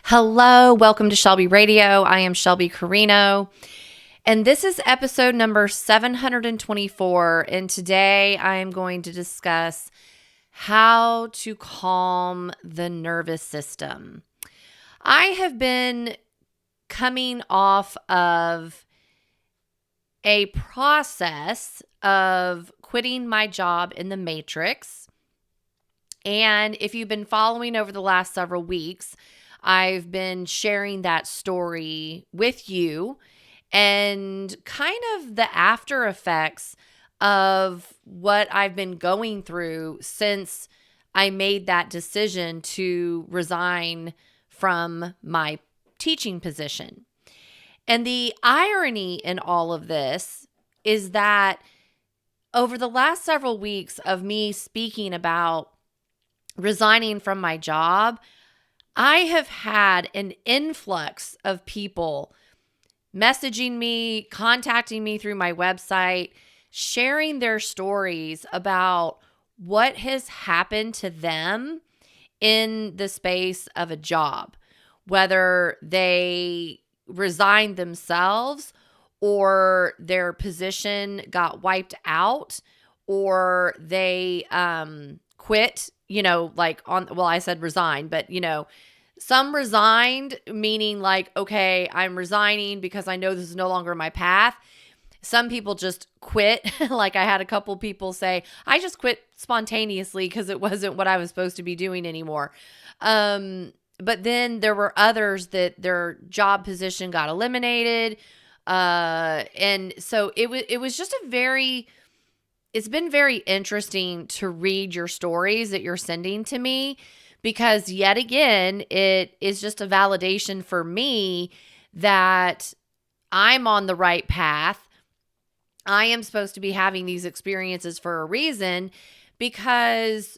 Hello, welcome to Shelby Radio. I am Shelby Carino, and this is episode number 724. And today I am going to discuss how to calm the nervous system. I have been coming off of a process of quitting my job in the Matrix. And if you've been following over the last several weeks, I've been sharing that story with you and kind of the after effects of what I've been going through since I made that decision to resign from my teaching position. And the irony in all of this is that over the last several weeks of me speaking about resigning from my job, I have had an influx of people messaging me, contacting me through my website, sharing their stories about what has happened to them in the space of a job, whether they resigned themselves or their position got wiped out or they quit, I said resign, but some resigned, meaning like, okay, I'm resigning because I know this is no longer my path. Some people just quit. Like I had a couple people say, I just quit spontaneously because it wasn't what I was supposed to be doing anymore. But then there were others that their job position got eliminated. And so it was just it's been very interesting to read your stories that you're sending to me, because yet again, it is just a validation for me that I'm on the right path. I am supposed to be having these experiences for a reason, because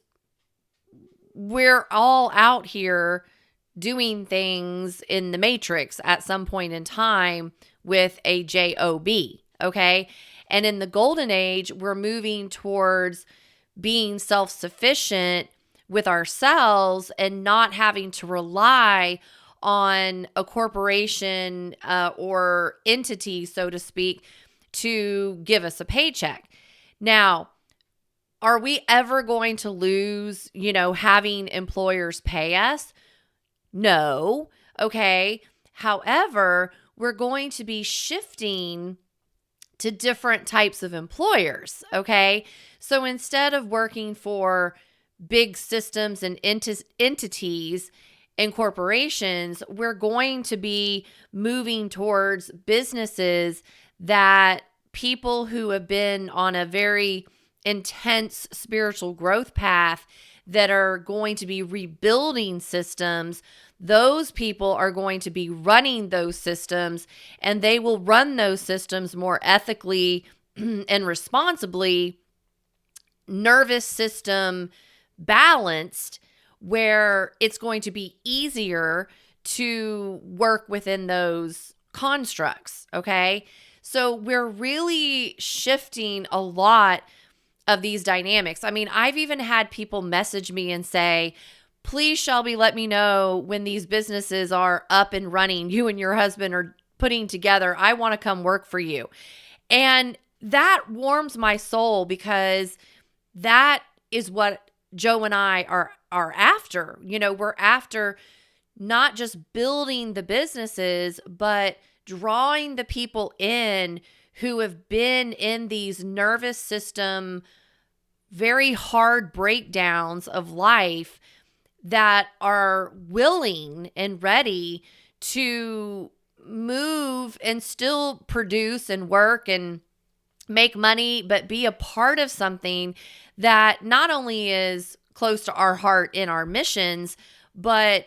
we're all out here doing things in the Matrix at some point in time with a job, okay? And in the golden age, we're moving towards being self-sufficient with ourselves and not having to rely on a corporation or entity, so to speak, to give us a paycheck. Now, are we ever going to lose, having employers pay us? No. Okay. However, we're going to be shifting to different types of employers, okay? So instead of working for big systems and entities and corporations, we're going to be moving towards businesses that people who have been on a very intense spiritual growth path that are going to be rebuilding systems. Those people are going to be running those systems, and they will run those systems more ethically and responsibly, nervous system balanced, where it's going to be easier to work within those constructs, okay? So we're really shifting a lot of these dynamics. I mean, I've even had people message me and say, please, Shelby, let me know when these businesses are up and running. You and your husband are putting together. I want to come work for you. And that warms my soul, because that is what Joe and I are after. We're after not just building the businesses, but drawing the people in who have been in these nervous system, very hard breakdowns of life, that are willing and ready to move and still produce and work and make money, but be a part of something that not only is close to our heart in our missions, but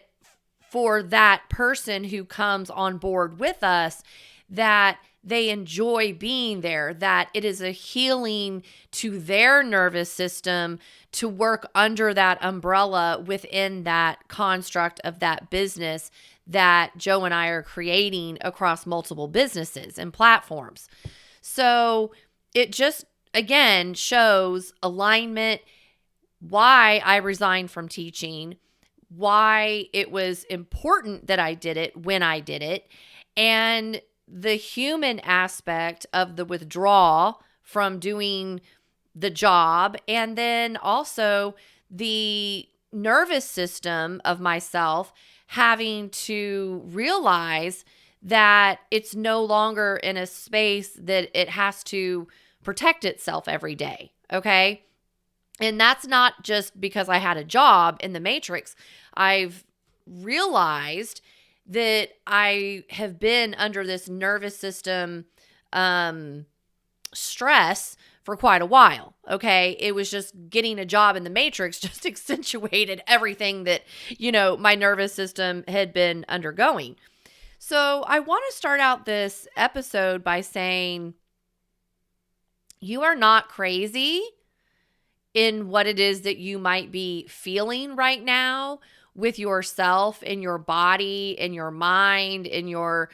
for that person who comes on board with us, that they enjoy being there, that it is a healing to their nervous system to work under that umbrella within that construct of that business that Joe and I are creating across multiple businesses and platforms. So it just, again, shows alignment, why I resigned from teaching, why it was important that I did it when I did it, and the human aspect of the withdrawal from doing the job, and then also the nervous system of myself having to realize that it's no longer in a space that it has to protect itself every day. Okay. And that's not just because I had a job in the Matrix. I've realized that I have been under this nervous system stress for quite a while. Okay. It was just getting a job in the Matrix just accentuated everything that, my nervous system had been undergoing. So I want to start out this episode by saying you are not crazy in what it is that you might be feeling right now with yourself, in your body, in your mind, in your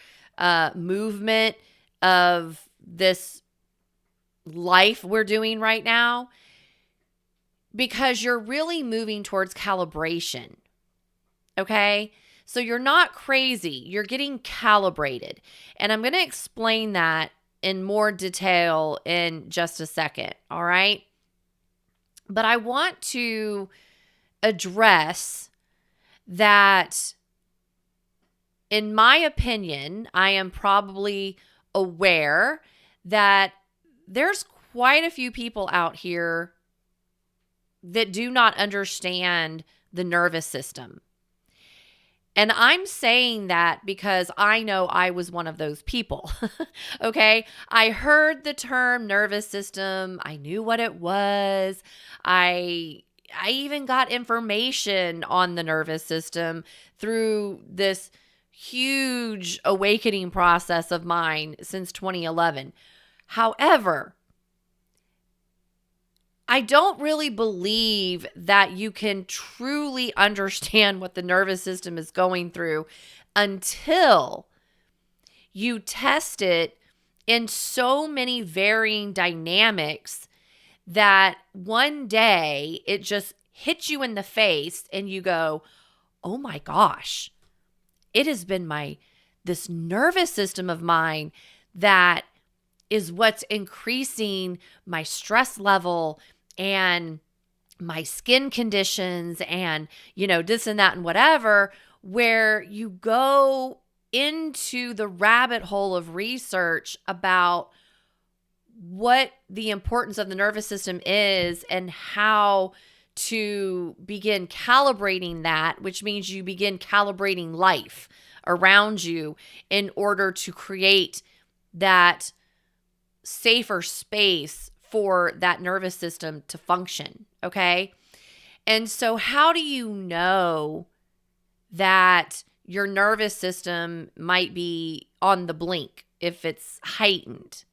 movement of this life we're doing right now, because you're really moving towards calibration. Okay? So you're not crazy. You're getting calibrated. And I'm going to explain that in more detail in just a second. All right? But I want to address that, in my opinion, I am probably aware that there's quite a few people out here that do not understand the nervous system. And I'm saying that because I know I was one of those people. Okay. I heard the term nervous system. I knew what it was. I even got information on the nervous system through this huge awakening process of mine since 2011. However, I don't really believe that you can truly understand what the nervous system is going through until you test it in so many varying dynamics that one day it just hits you in the face and you go, oh my gosh, it has been this nervous system of mine that is what's increasing my stress level and my skin conditions and, this and that and whatever, where you go into the rabbit hole of research about what the importance of the nervous system is and how to begin calibrating that, which means you begin calibrating life around you in order to create that safer space for that nervous system to function. Okay. And so how do you know that your nervous system might be on the blink if it's heightened?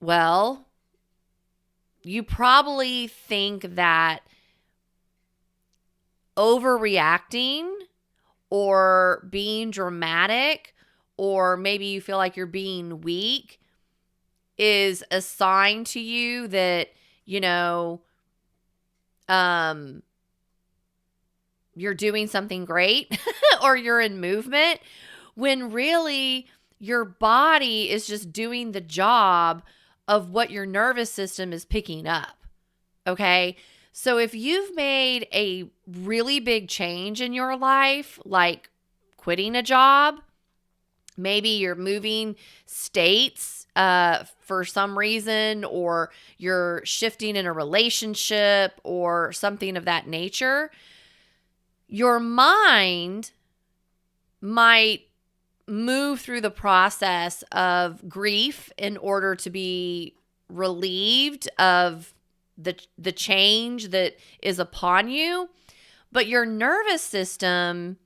Well, you probably think that overreacting or being dramatic, or maybe you feel like you're being weak, is a sign to you that, you're doing something great or you're in movement, when really your body is just doing the job of what your nervous system is picking up. Okay. So if you've made a really big change in your life, like quitting a job, maybe you're moving states for some reason, or you're shifting in a relationship or something of that nature, your mind might move through the process of grief in order to be relieved of the change that is upon you. But your nervous system,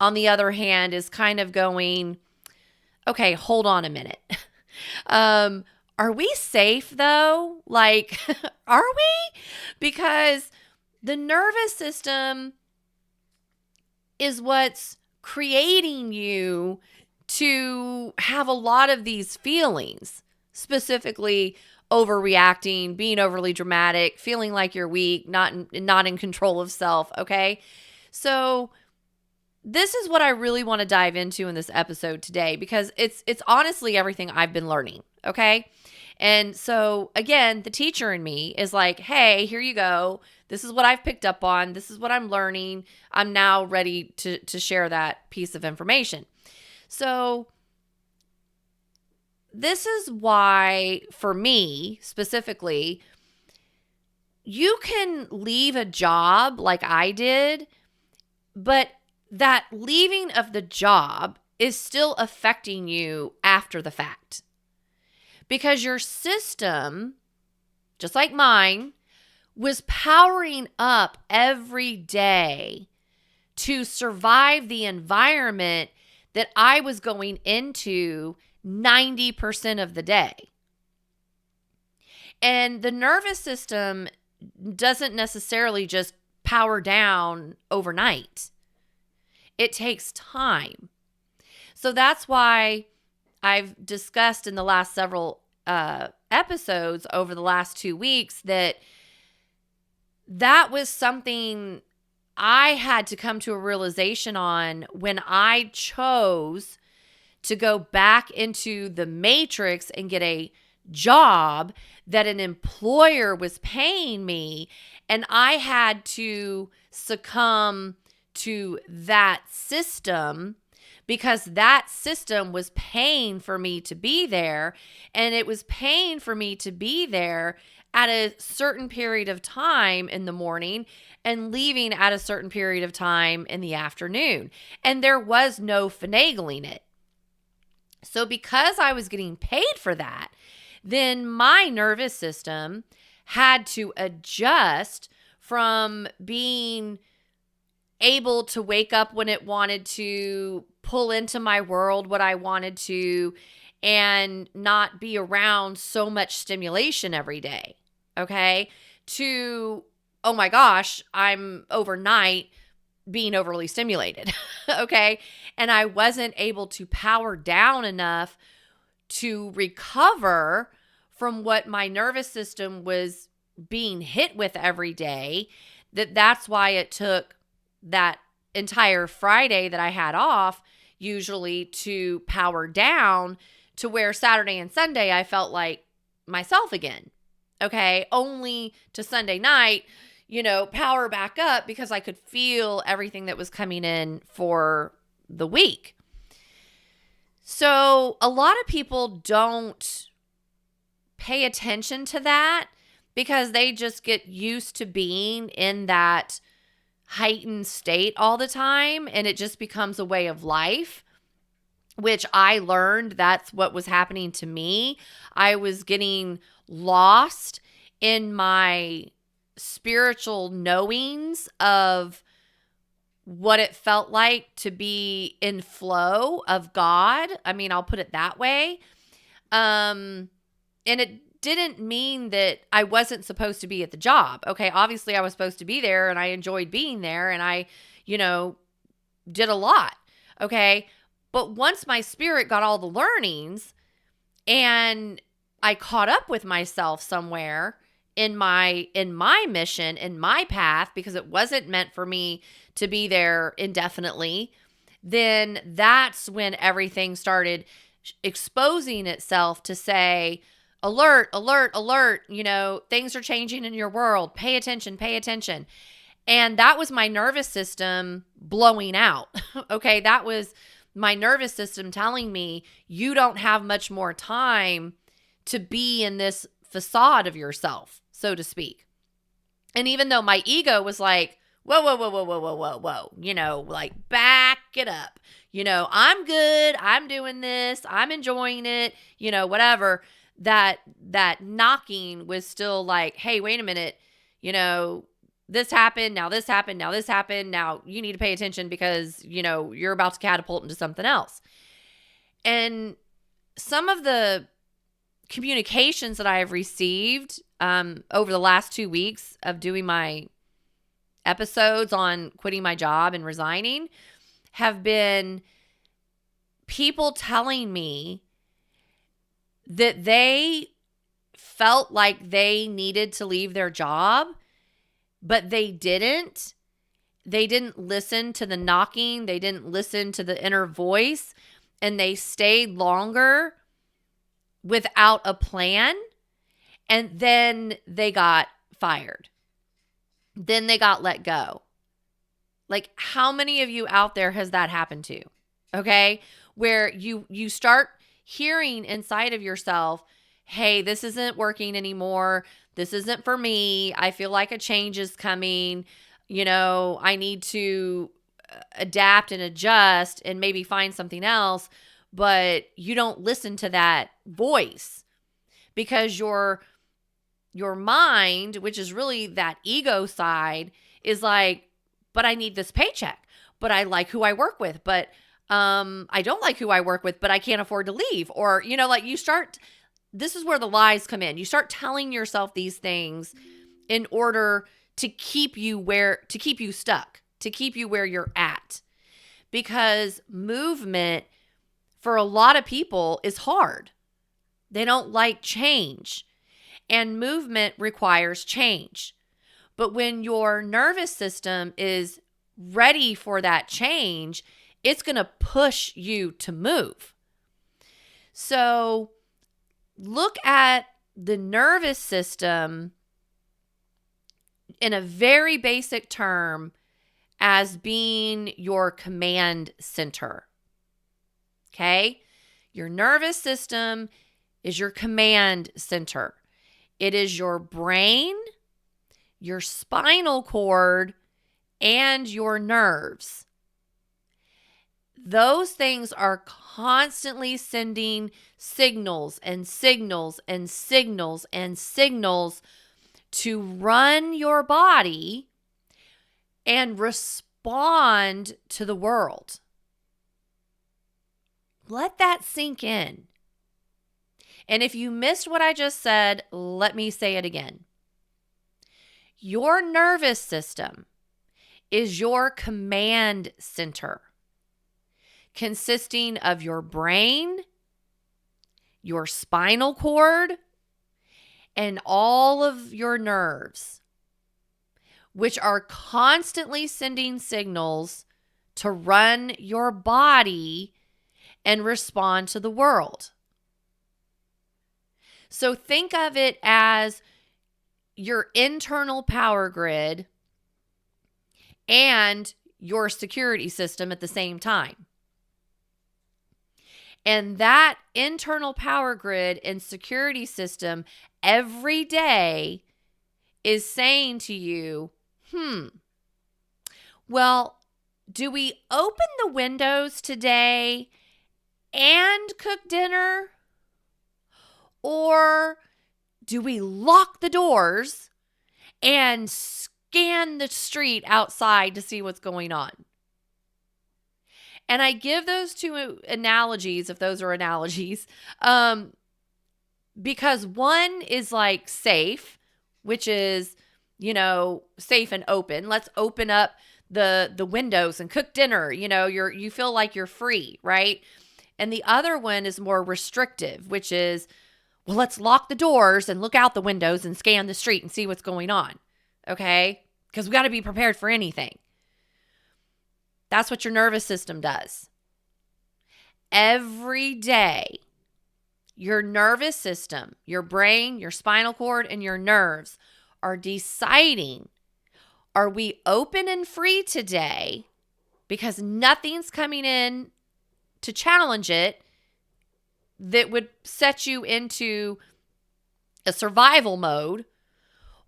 on the other hand, is kind of going, okay, hold on a minute. Are we safe though? Like, are we? Because the nervous system is what's creating you to have a lot of these feelings, specifically overreacting, being overly dramatic, feeling like you're weak, not in control of self, okay? So this is what I really want to dive into in this episode today, because it's honestly everything I've been learning, okay? And so again, the teacher in me is like, hey, here you go. This is what I've picked up on. This is what I'm learning. I'm now ready to share that piece of information. So this is why, for me specifically, you can leave a job like I did, but that leaving of the job is still affecting you after the fact. Because your system, just like mine, was powering up every day to survive the environment that I was going into 90% of the day. And the nervous system doesn't necessarily just power down overnight. It takes time. So that's why I've discussed in the last several episodes over the last 2 weeks that was something I had to come to a realization on when I chose to go back into the matrix and get a job that an employer was paying me, and I had to succumb to that system because that system was paying for me to be there, and it was paying for me to be there at a certain period of time in the morning and leaving at a certain period of time in the afternoon. And there was no finagling it. So because I was getting paid for that, then my nervous system had to adjust from being able to wake up when it wanted to, pull into my world what I wanted to, and not be around so much stimulation every day, okay? To, oh my gosh, I'm overnight being overly stimulated, okay? And I wasn't able to power down enough to recover from what my nervous system was being hit with every day. That's why it took that entire Friday that I had off usually to power down to where Saturday and Sunday I felt like myself again. Okay. Only to Sunday night, power back up because I could feel everything that was coming in for the week. So a lot of people don't pay attention to that because they just get used to being in that heightened state all the time, and it just becomes a way of life, which I learned that's what was happening to me. I was getting lost in my spiritual knowings of what it felt like to be in flow of God. I mean, I'll put it that way. And it didn't mean that I wasn't supposed to be at the job. Okay, obviously I was supposed to be there and I enjoyed being there and I, did a lot. Okay, but once my spirit got all the learnings and I caught up with myself somewhere in my mission, in my path, because it wasn't meant for me to be there indefinitely, then that's when everything started exposing itself to say, alert, alert, alert, things are changing in your world. Pay attention, pay attention. And that was my nervous system blowing out. Okay, that was my nervous system telling me you don't have much more time to be in this facade of yourself, so to speak. And even though my ego was like, whoa, whoa, whoa, whoa, whoa, whoa, whoa, whoa, like back it up. I'm good. I'm doing this. I'm enjoying it, whatever. That knocking was still like, hey, wait a minute, this happened, now this happened, now this happened, now you need to pay attention because, you're about to catapult into something else. And some of the communications that I have received over the last 2 weeks of doing my episodes on quitting my job and resigning have been people telling me that they felt like they needed to leave their job, but they didn't. They didn't listen to the knocking. They didn't listen to the inner voice, and they stayed longer without a plan. And then they got fired. Then they got let go. Like, how many of you out there has that happened to? Okay? Where you start hearing inside of yourself, hey, this isn't working anymore. This isn't for me. I feel like a change is coming. I need to adapt and adjust and maybe find something else. But you don't listen to that voice because your mind, which is really that ego side, is like, but I need this paycheck. But I like who I work with. But I don't like who I work with, but I can't afford to leave. Or, this is where the lies come in. You start telling yourself these things in order to keep you stuck, to keep you where you're at. Because movement for a lot of people is hard. They don't like change. And movement requires change. But when your nervous system is ready for that change, it's going to push you to move. So look at the nervous system in a very basic term as being your command center. Okay? Your nervous system is your command center. It is your brain, your spinal cord, and your nerves. Those things are constantly sending signals and signals and signals and signals to run your body and respond to the world. Let that sink in. And if you missed what I just said, let me say it again. Your nervous system is your command center, consisting of your brain, your spinal cord, and all of your nerves, which are constantly sending signals to run your body and respond to the world. So think of it as your internal power grid and your security system at the same time. And that internal power grid and security system every day is saying to you, well, do we open the windows today and cook dinner? Or do we lock the doors and scan the street outside to see what's going on? And I give those two analogies, if those are analogies, because one is like safe, which is, safe and open. Let's open up the windows and cook dinner. You feel like you're free, right? And the other one is more restrictive, which is, well, let's lock the doors and look out the windows and scan the street and see what's going on, okay? Because we got to be prepared for anything. That's what your nervous system does. Every day, your nervous system, your brain, your spinal cord, and your nerves are deciding, are we open and free today because nothing's coming in to challenge it that would set you into a survival mode?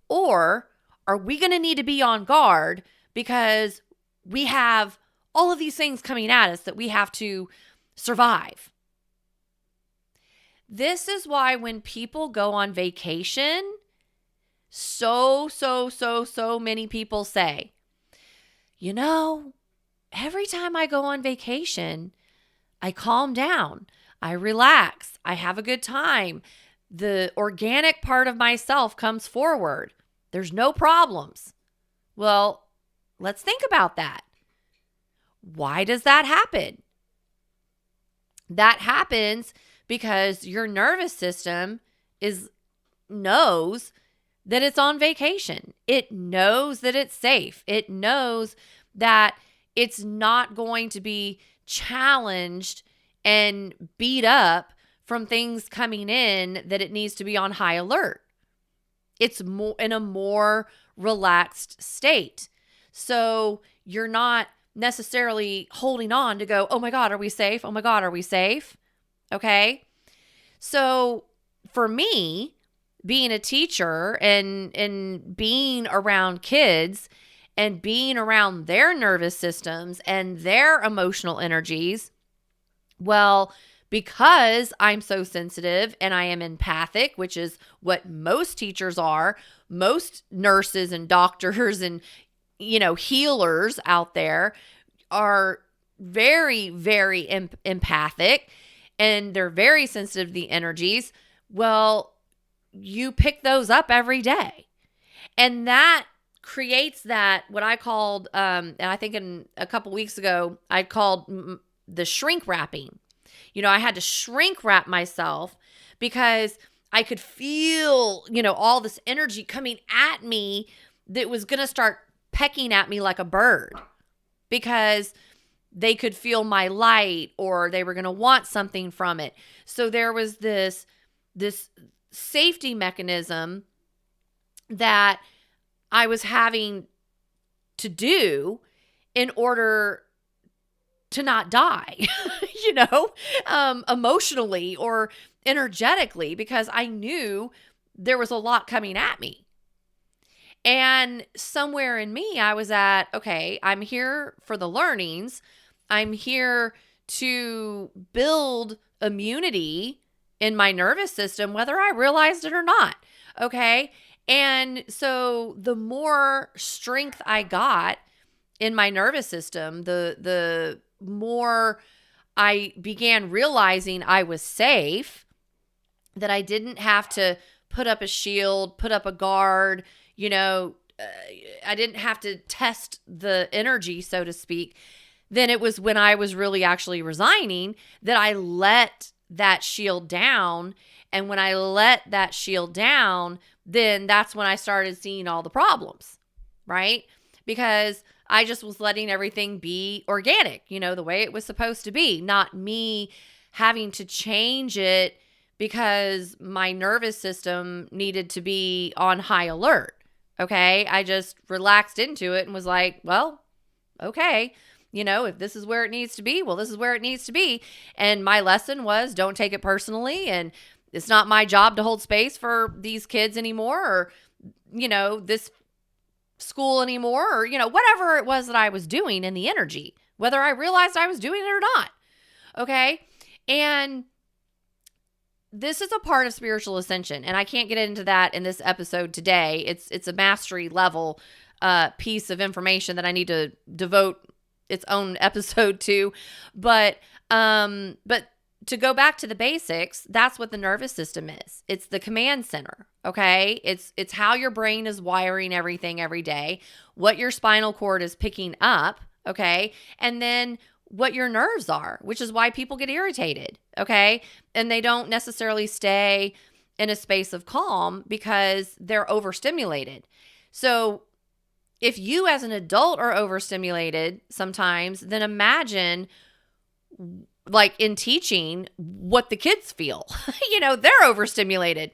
Or are we going to need to be on guard because we have all of these things coming at us that we have to survive? This is why when people go on vacation, so many people say, every time I go on vacation, I calm down. I relax. I have a good time. The organic part of myself comes forward. There's no problems. Well, let's think about that. Why does that happen? That happens because your nervous system is knows that it's on vacation. It knows that it's safe. It knows that it's not going to be challenged and beat up from things coming in that it needs to be on high alert. It's more in a more relaxed state. So you're not necessarily holding on to go, oh my God, are we safe? Oh my God, are we safe? Okay. So for me, being a teacher and being around kids and being around their nervous systems and their emotional energies, well, because I'm so sensitive and I am empathic, which is what most teachers are, most nurses and doctors and, healers out there are very, very empathic, and they're very sensitive to the energies. Well, you pick those up every day. And that creates that, what I called, and I think in a couple weeks ago, I called the shrink wrapping. I had to shrink wrap myself because I could feel, all this energy coming at me that was going to start pecking at me like a bird, because they could feel my light or they were going to want something from it. So there was this safety mechanism that I was having to do in order to not die, emotionally or energetically, because I knew there was a lot coming at me. And somewhere in me, I was at, okay, I'm here for the learnings. I'm here to build immunity in my nervous system, whether I realized it or not. Okay. And so the more strength I got in my nervous system, the more I began realizing I was safe, that I didn't have to put up a shield, put up a guard, I didn't have to test the energy, so to speak. Then it was when I was really actually resigning that I let that shield down. And when I let that shield down, then that's when I started seeing all the problems, right? Because I just was letting everything be organic, the way it was supposed to be, not me having to change it because my nervous system needed to be on high alert. Okay. I just relaxed into it and was like, well, okay. If this is where it needs to be, well, this is where it needs to be. And my lesson was, don't take it personally. And it's not my job to hold space for these kids anymore, or, this school anymore, or, whatever it was that I was doing in the energy, whether I realized I was doing it or not. Okay. And this is a part of spiritual ascension, and I can't get into that in this episode today. It's a mastery level piece of information that I need to devote its own episode to. But to go back to the basics, that's what the nervous system is. It's the command center, okay? It's how your brain is wiring everything every day, what your spinal cord is picking up, okay? And then what your nerves are, which is why people get irritated, okay? And they don't necessarily stay in a space of calm because they're overstimulated. So if you as an adult are overstimulated sometimes, then imagine, like in teaching, what the kids feel. They're overstimulated.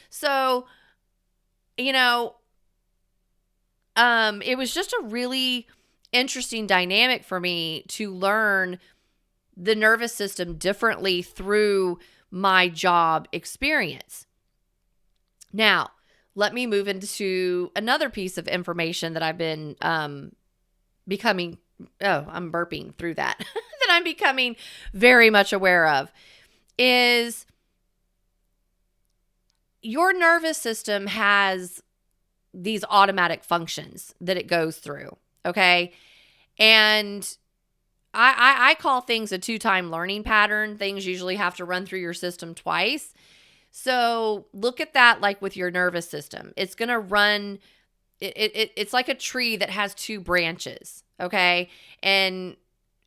So, it was just a really interesting dynamic for me to learn the nervous system differently through my job experience. Now, let me move into another piece of information that I've been becoming, I'm burping through that, that I'm becoming very much aware of, is your nervous system has these automatic functions that it goes through, okay? And I call things a 2-time learning pattern. Things usually have to run through your system twice. So look at that like with your nervous system. It's going to run, it's like a tree that has 2 branches, okay? And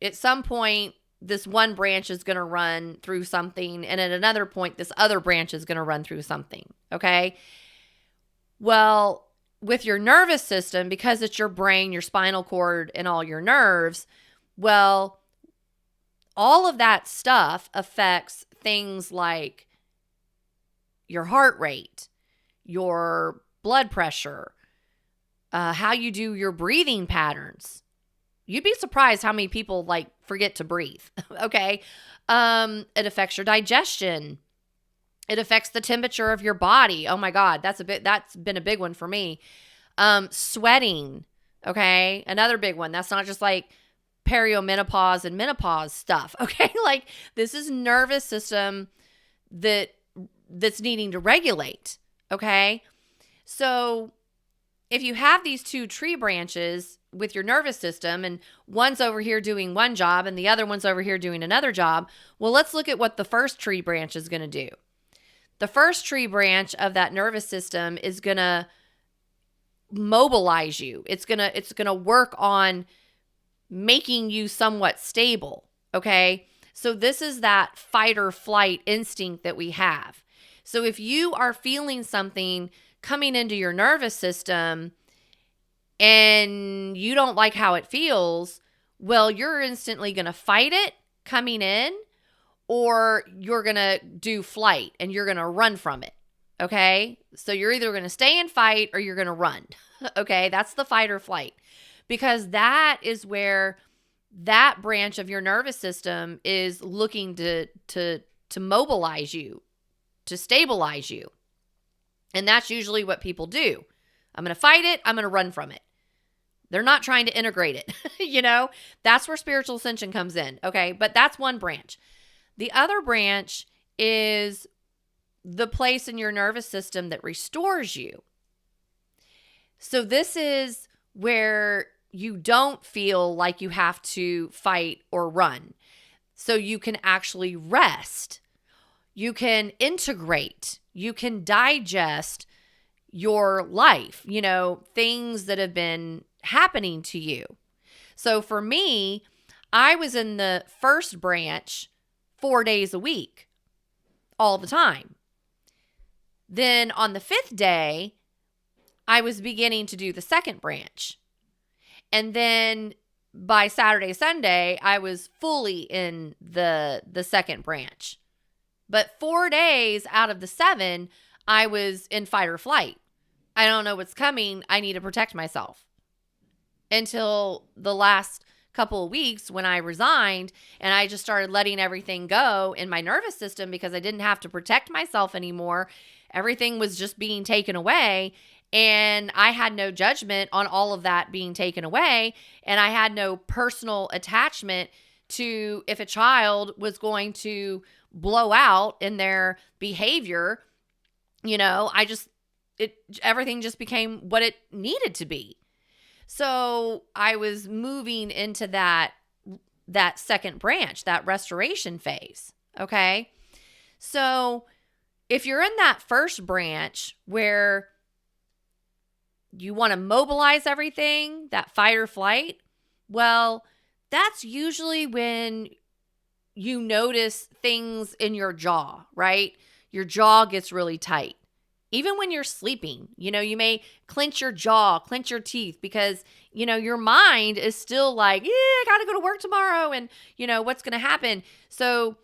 at some point, this one branch is going to run through something, and at another point, this other branch is going to run through something, Okay. Well, with your nervous system, because it's your brain, your spinal cord, and all your nerves, well, all of that stuff affects things like your heart rate, your blood pressure, how you do your breathing patterns. You'd be surprised how many people like forget to breathe. Okay. It affects your digestion. It affects the temperature of your body. Oh my God, that's been a big one for me. Sweating. Okay. Another big one. That's not just like perimenopause and menopause stuff. Okay. Like this is nervous system that's needing to regulate. Okay. So if you have these two tree branches with your nervous system and one's over here doing one job and the other one's over here doing another job, well, let's look at what the first tree branch is going to do. The first tree branch of that nervous system is going to mobilize you. It's going to work on making you somewhat stable, okay? So this is that fight or flight instinct that we have. So if you are feeling something coming into your nervous system and you don't like how it feels, well, you're instantly going to fight it coming in, or you're going to do flight and you're going to run from it. Okay. So you're either going to stay and fight or you're going to run. Okay. That's the fight or flight, because that is where that branch of your nervous system is looking to mobilize you, to stabilize you. And that's usually what people do. I'm going to fight it. I'm going to run from it. They're not trying to integrate it. That's where spiritual ascension comes in. Okay. But that's one branch. The other branch is the place in your nervous system that restores you. So this is where you don't feel like you have to fight or run. So you can actually rest. You can integrate. You can digest your life, things that have been happening to you. So for me, I was in the first branch 4 days a week, all the time. Then on the 5th day, I was beginning to do the second branch. And then by Saturday, Sunday, I was fully in the second branch. But 4 days out of the 7, I was in fight or flight. I don't know what's coming. I need to protect myself. Until the last couple of weeks when I resigned and I just started letting everything go in my nervous system because I didn't have to protect myself anymore. Everything was just being taken away, and I had no judgment on all of that being taken away, and I had no personal attachment to if a child was going to blow out in their behavior. Everything just became what it needed to be. So I was moving into that second branch, that restoration phase. Okay. So if you're in that first branch where you want to mobilize everything, that fight or flight, well, that's usually when you notice things in your jaw, right? Your jaw gets really tight. Even when you're sleeping, you may clench your jaw, clench your teeth because, your mind is still like, I got to go to work tomorrow and, what's going to happen? So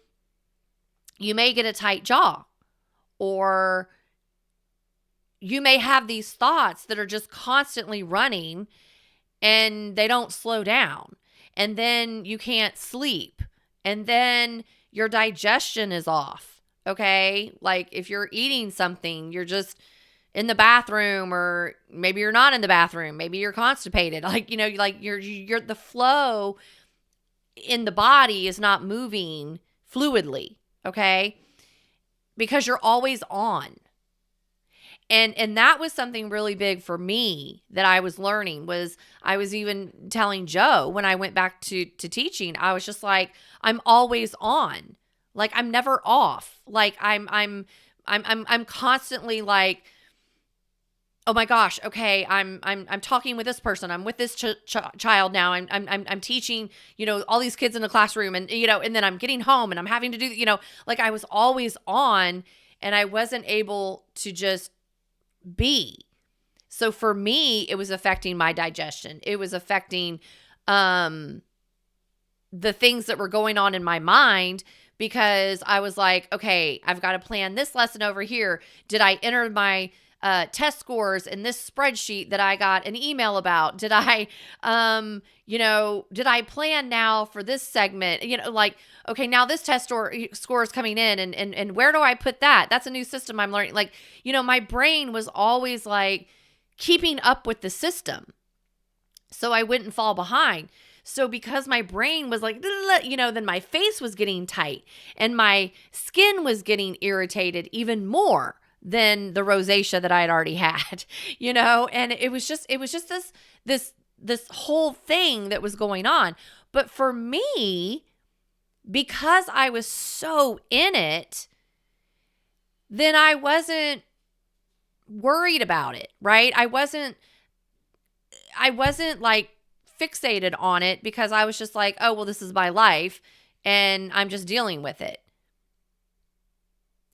you may get a tight jaw, or you may have these thoughts that are just constantly running and they don't slow down. And then you can't sleep. And then your digestion is off. Okay. Like if you're eating something, you're just in the bathroom, or maybe you're not in the bathroom. Maybe you're constipated. Like, you're the flow in the body is not moving fluidly. Okay. Because you're always on. And that was something really big for me that I was learning. Was I was even telling Joe when I went back to teaching, I was just like, I'm always on. Like I'm never off. Like I'm constantly like, oh my gosh, okay, I'm talking with this person. I'm with this child now. I'm teaching, all these kids in the classroom, and and then I'm getting home and I'm having to do, like I was always on, and I wasn't able to just be. So for me, it was affecting my digestion. It was affecting the things that were going on in my mind, because I was like, okay, I've got to plan this lesson over here. Did I enter my test scores in this spreadsheet that I got an email about? Did I, did I plan now for this segment? Like, okay, now this score is coming in, and where do I put that? That's a new system I'm learning. Like, my brain was always like keeping up with the system, so I wouldn't fall behind. So because my brain was like, then my face was getting tight and my skin was getting irritated even more than the rosacea that I had already had, and it was just this whole thing that was going on. But for me, because I was so in it, then I wasn't worried about it, right? I wasn't like fixated on it, because I was just like, oh, well, this is my life and I'm just dealing with it.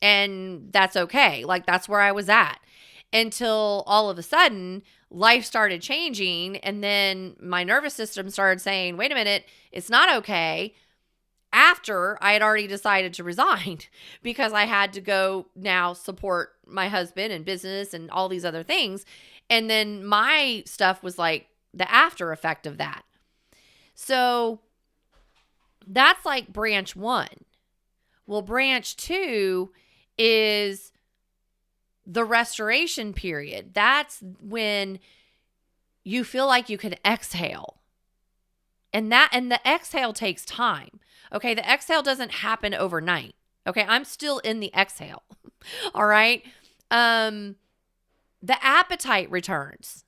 And that's okay. Like, that's where I was at, until all of a sudden life started changing. And then my nervous system started saying, wait a minute, it's not okay. After I had already decided to resign, because I had to go now support my husband and business and all these other things. And then my stuff was like the after effect of that. So that's like branch 1. Well, branch 2 is the restoration period. That's when you feel like you can exhale. And the exhale takes time. Okay, the exhale doesn't happen overnight. Okay, I'm still in the exhale. All right. The appetite returns.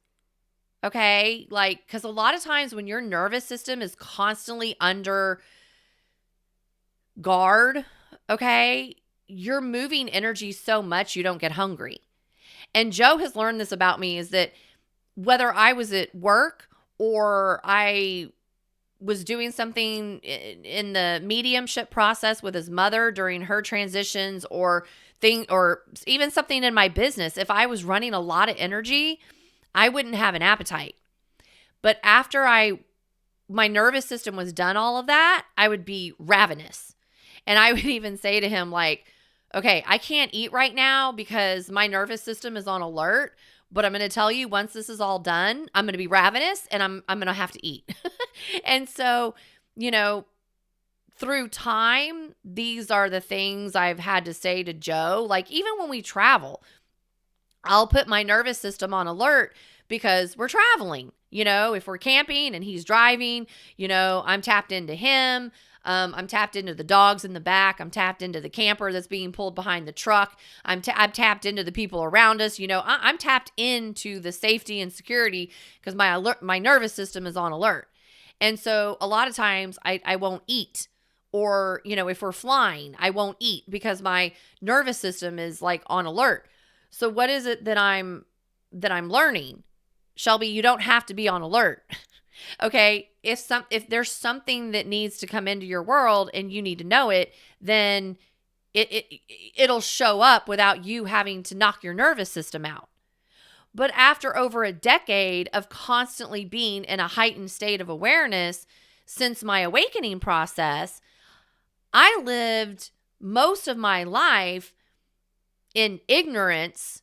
Okay, like, because a lot of times when your nervous system is constantly under guard, okay, you're moving energy so much you don't get hungry. And Joe has learned this about me, is that whether I was at work or I was doing something in the mediumship process with his mother during her transitions, or even something in my business, if I was running a lot of energy, I wouldn't have an appetite. But after my nervous system was done all of that, I would be ravenous. And I would even say to him, like, okay, I can't eat right now because my nervous system is on alert, but I'm going to tell you, once this is all done, I'm going to be ravenous and I'm going to have to eat. And so, through time, these are the things I've had to say to Joe. Like, even when we travel, I'll put my nervous system on alert because we're traveling. If we're camping and he's driving, I'm tapped into him. I'm tapped into the dogs in the back. I'm tapped into the camper that's being pulled behind the truck. I'm tapped into the people around us. I'm tapped into the safety and security because my nervous system is on alert. And so a lot of times I won't eat, or, if we're flying, I won't eat because my nervous system is like on alert. So what is it that I'm learning? Shelby, you don't have to be on alert. Okay, if there's something that needs to come into your world and you need to know it, then it'll show up without you having to knock your nervous system out. But after over a decade of constantly being in a heightened state of awareness since my awakening process, I lived most of my life in ignorance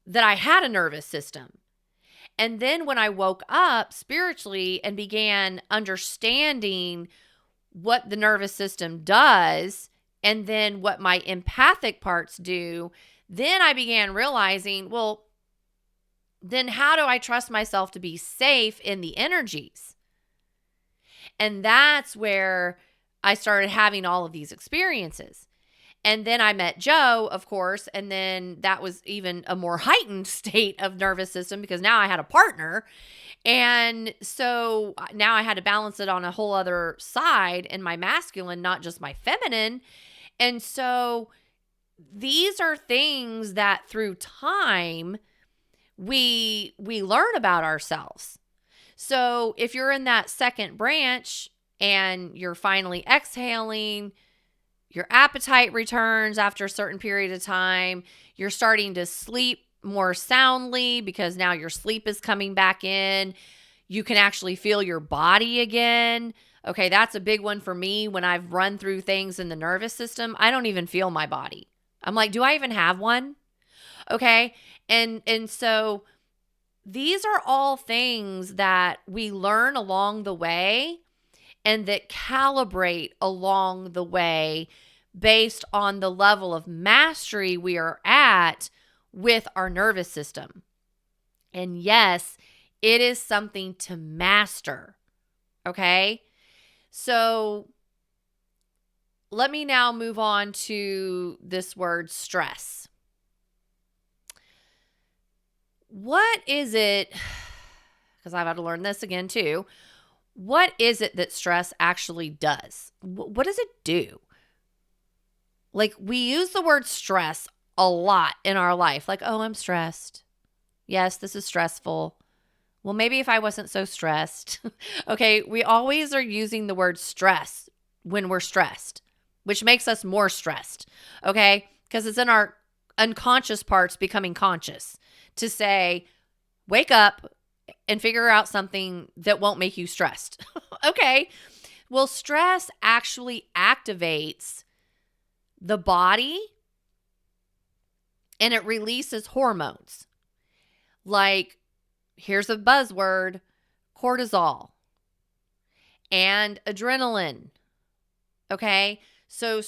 that I had a nervous system. And then when I woke up spiritually and began understanding what the nervous system does, and then what my empathic parts do, then I began realizing, well, then how do I trust myself to be safe in the energies? And that's where I started having all of these experiences. And then I met Joe, of course, and then that was even a more heightened state of nervous system because now I had a partner. And so now I had to balance it on a whole other side in my masculine, not just my feminine. And so these are things that through time we learn about ourselves. So if you're in that second branch and you're finally exhaling, Your appetite returns after a certain period of time. You're starting to sleep more soundly because now your sleep is coming back in. You can actually feel your body again. Okay, that's a big one for me. When I've run through things in the nervous system, I don't even feel my body. I'm like, do I even have one? Okay. And so these are all things that we learn along the way and that calibrate along the way based on the level of mastery we are at with our nervous system. And yes, it is something to master. Okay? So let me now move on to this word stress. What is it? Because I've had to learn this again too. What is it that stress actually does? What does it do? Like, we use the word stress a lot in our life. Like, oh, I'm stressed. Yes, this is stressful. Well, maybe if I wasn't so stressed. Okay, we always are using the word stress when we're stressed, which makes us more stressed. Okay, because it's in our unconscious parts becoming conscious to say, wake up and figure out something that won't make you stressed. Okay, well, stress actually activates the body and it releases hormones. Like, here's a buzzword, cortisol and adrenaline. Okay, so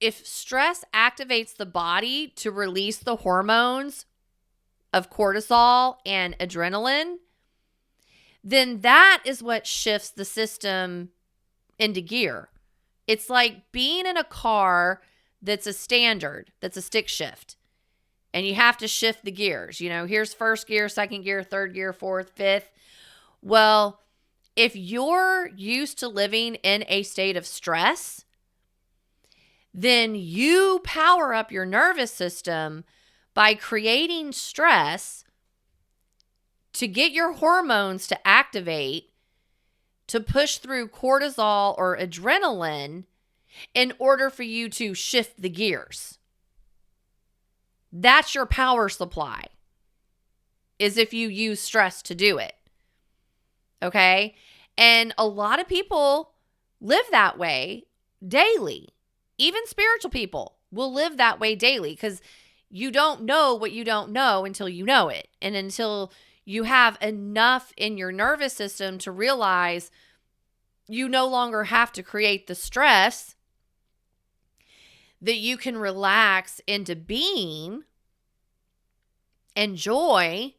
if stress activates the body to release the hormones of cortisol and adrenaline, then that is what shifts the system into gear. It's like being in a car that's a standard, that's a stick shift. And you have to shift the gears. You know, here's first gear, second gear, third gear, fourth, fifth. Well, if you're used to living in a state of stress, then you power up your nervous system by creating stress to get your hormones to activate, to push through cortisol or adrenaline in order for you to shift the gears. That's your power supply, is if you use stress to do it. Okay? And a lot of people live that way daily. Even spiritual people will live that way daily because you don't know what you don't know until you know it. And until you have enough in your nervous system to realize you no longer have to create the stress, that you can relax into being and joy,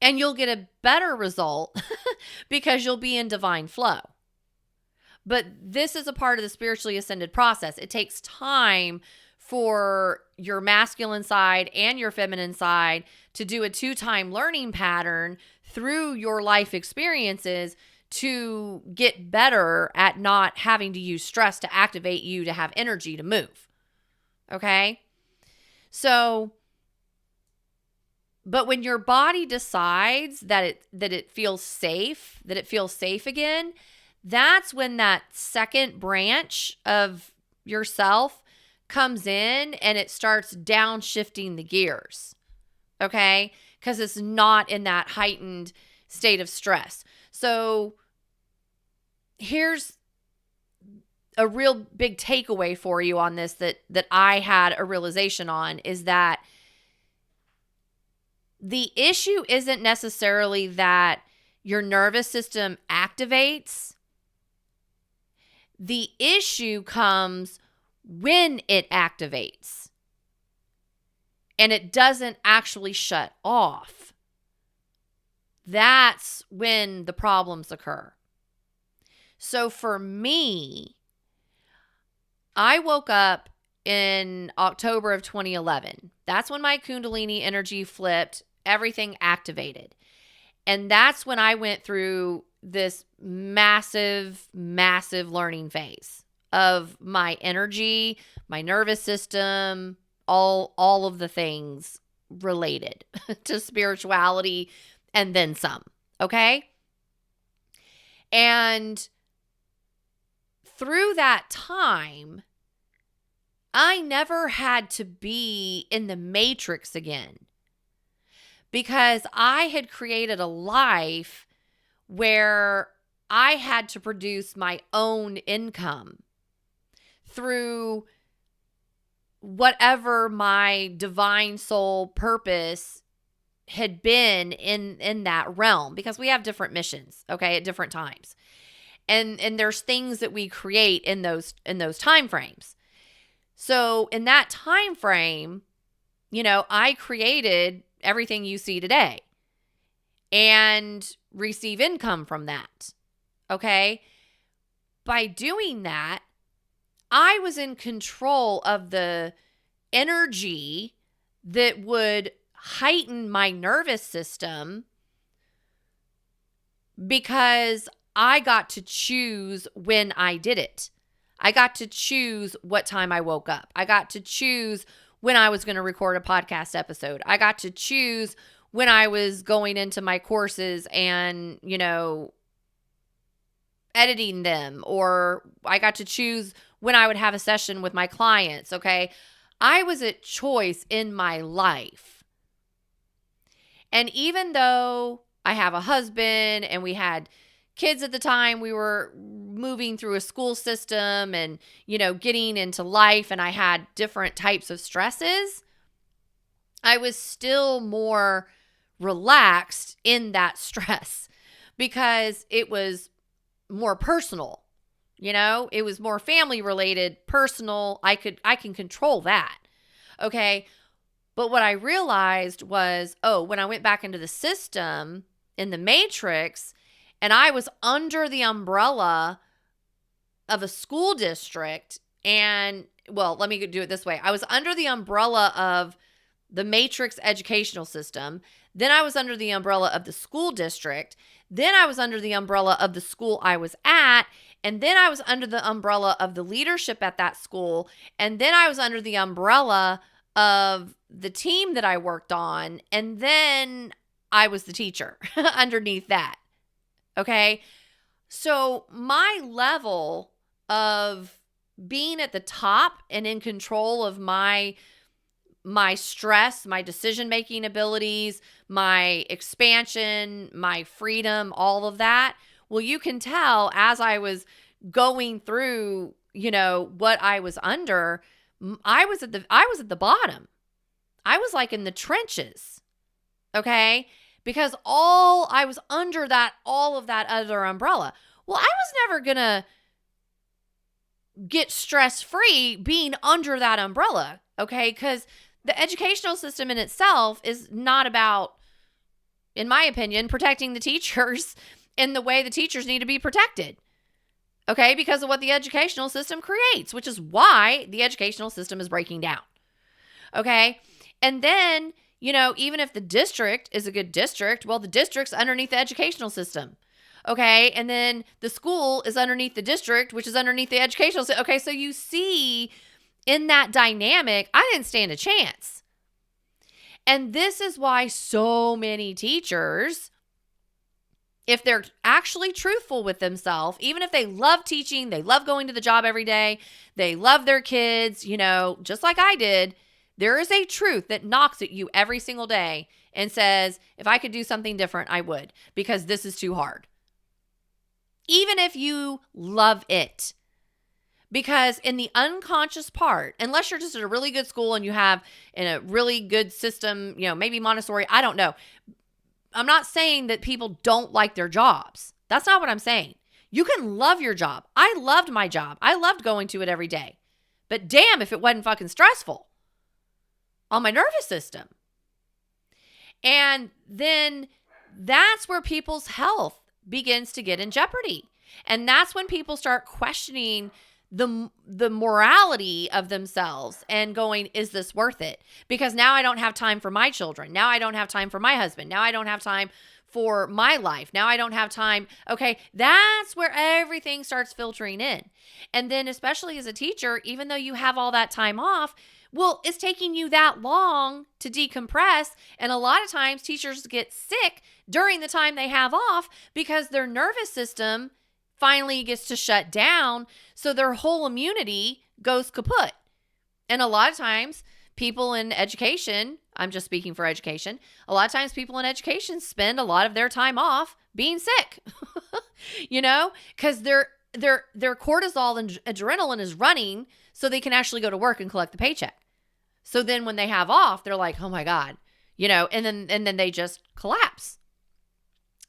and you'll get a better result because you'll be in divine flow. But this is a part of the spiritually ascended process. It takes time for your masculine side and your feminine side to do a 2-time learning pattern through your life experiences to get better at not having to use stress to activate you to have energy to move. Okay? So, but when your body decides that it feels safe, that it feels safe again, that's when that second branch of yourself comes in and it starts downshifting the gears. Okay? Because it's not in that heightened state of stress. So here's a real big takeaway for you on this that I had a realization on, is that the issue isn't necessarily that your nervous system activates. The issue comes when it activates and it doesn't actually shut off. That's when the problems occur. So for me, I woke up in October of 2011. That's when my Kundalini energy flipped, everything activated. And that's when I went through this massive, massive learning phase of my energy, my nervous system, all of the things related to spirituality and then some. Okay? And through that time, I never had to be in the matrix again because I had created a life where I had to produce my own income through whatever my divine soul purpose had been in that realm, because we have different missions, okay, at different times. And there's things that we create in those time frames. So in that time frame, I created everything you see today and receive income from that. Okay? By doing that, I was in control of the energy that would heighten my nervous system because I got to choose when I did it. I got to choose what time I woke up. I got to choose when I was going to record a podcast episode. I got to choose when I was going into my courses and, editing them, or I got to choose when I would have a session with my clients, okay? I was at choice in my life. And even though I have a husband and we had kids at the time, we were moving through a school system and, getting into life, and I had different types of stresses, I was still more relaxed in that stress because it was more personal. It was more family related, personal. I can control that. Okay. But what I realized was, when I went back into the system in the matrix and I was under the umbrella of a school district, and let me do it this way. I was under the umbrella of the matrix educational system. Then I was under the umbrella of the school district. Then I was under the umbrella of the school I was at. And then I was under the umbrella of the leadership at that school. And then I was under the umbrella of the team that I worked on. And then I was the teacher underneath that. Okay. So my level of being at the top and in control of my stress, my decision-making abilities, my expansion, my freedom, all of that. Well, you can tell as I was going through, what I was under, I was at the bottom. I was like in the trenches. Okay? Because I was under all of that other umbrella. Well, I was never going to get stress-free being under that umbrella. Okay? Because the educational system in itself is not about, in my opinion, protecting the teachers in the way the teachers need to be protected. Okay? Because of what the educational system creates, which is why the educational system is breaking down. Okay? And then, even if the district is a good district, the district's underneath the educational system. Okay? And then the school is underneath the district, which is underneath the educational system. Okay? So you see, in that dynamic, I didn't stand a chance. And this is why so many teachers, if they're actually truthful with themselves, even if they love teaching, they love going to the job every day, they love their kids, just like I did, there is a truth that knocks at you every single day and says, if I could do something different, I would, because this is too hard. Even if you love it. Because in the unconscious part, unless you're just at a really good school and you have in a really good system, maybe Montessori, I don't know. I'm not saying that people don't like their jobs. That's not what I'm saying. You can love your job. I loved my job. I loved going to it every day. But damn if it wasn't fucking stressful on my nervous system. And then that's where people's health begins to get in jeopardy. And that's when people start questioning the morality of themselves and going, is this worth it? Because now I don't have time for my children. Now I don't have time for my husband. Now I don't have time for my life. Now I don't have time. Okay, that's where everything starts filtering in. And then especially as a teacher, even though you have all that time off, it's taking you that long to decompress. And a lot of times teachers get sick during the time they have off because their nervous system finally gets to shut down, so their whole immunity goes kaput. And a lot of times people in education, I'm just speaking for education, a lot of times people in education spend a lot of their time off being sick, because their cortisol and adrenaline is running so they can actually go to work and collect the paycheck. So then when they have off, they're like, oh my God, and then they just collapse.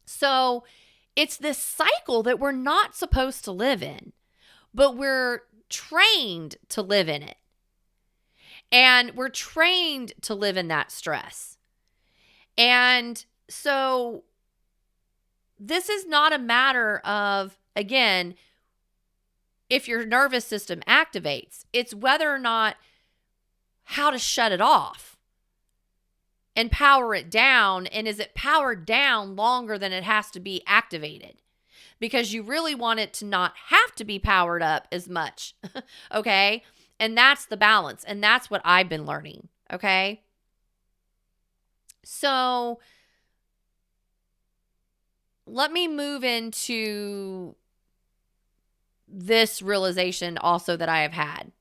So it's this cycle that we're not supposed to live in, but we're trained to live in it. And we're trained to live in that stress. And so this is not a matter of, again, if your nervous system activates. It's whether or not how to shut it off and power it down. And is it powered down longer than it has to be activated? Because you really want it to not have to be powered up as much. Okay? And that's the balance. And that's what I've been learning. Okay? So let me move into this realization also that I have had.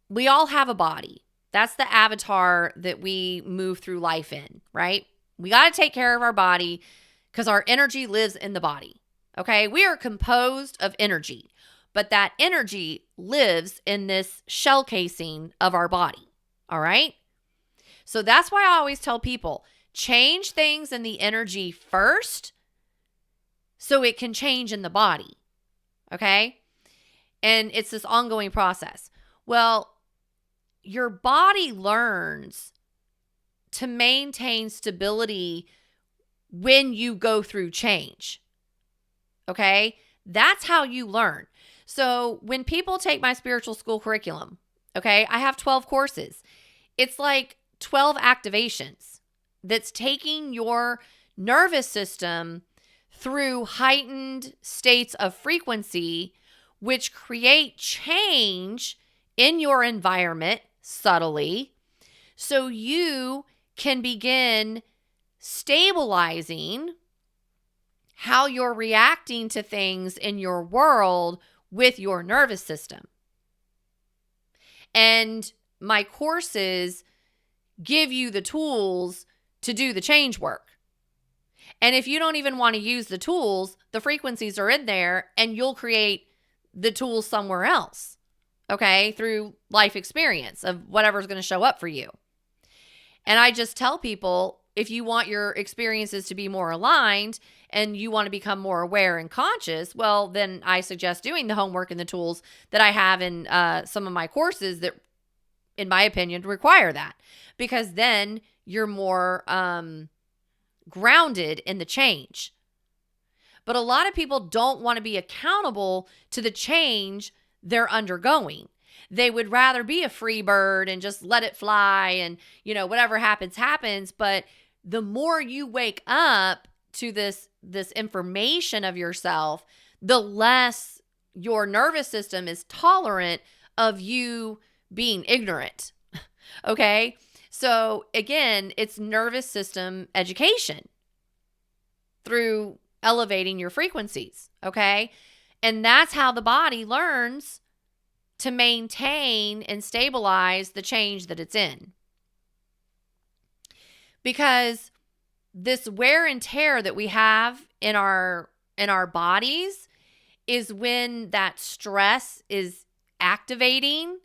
We all have a body. That's the avatar that we move through life in, right? We got to take care of our body because our energy lives in the body. Okay? We are composed of energy. But that energy lives in this shell casing of our body. All right? So that's why I always tell people, change things in the energy first so it can change in the body. Okay? And it's this ongoing process. Well, your body learns to maintain stability when you go through change. Okay? That's how you learn. So when people take my spiritual school curriculum, okay, I have 12 courses. It's like 12 activations that's taking your nervous system through heightened states of frequency, which create change in your environment subtly, so you can begin stabilizing how you're reacting to things in your world with your nervous system. And my courses give you the tools to do the change work. And if you don't even want to use the tools, the frequencies are in there and you'll create the tools somewhere else, okay, through life experience of whatever's going to show up for you. And I just tell people, if you want your experiences to be more aligned and you want to become more aware and conscious, well, then I suggest doing the homework and the tools that I have in some of my courses that, in my opinion, require that. Because then you're more grounded in the change. But a lot of people don't want to be accountable to the change they're undergoing. They would rather be a free bird and just let it fly and, whatever happens, happens. But the more you wake up to this information of yourself, the less your nervous system is tolerant of you being ignorant. Okay? So again, it's nervous system education through elevating your frequencies. Okay? And that's how the body learns to maintain and stabilize the change that it's in. Because this wear and tear that we have in our bodies is when that stress is activating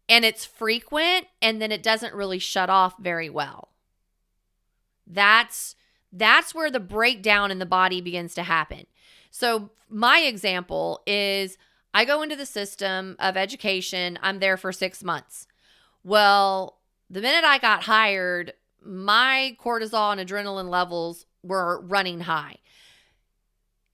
and it's frequent and then it doesn't really shut off very well. That's where the breakdown in the body begins to happen. So my example is I go into the system of education. I'm there for 6 months. Well, the minute I got hired, my cortisol and adrenaline levels were running high.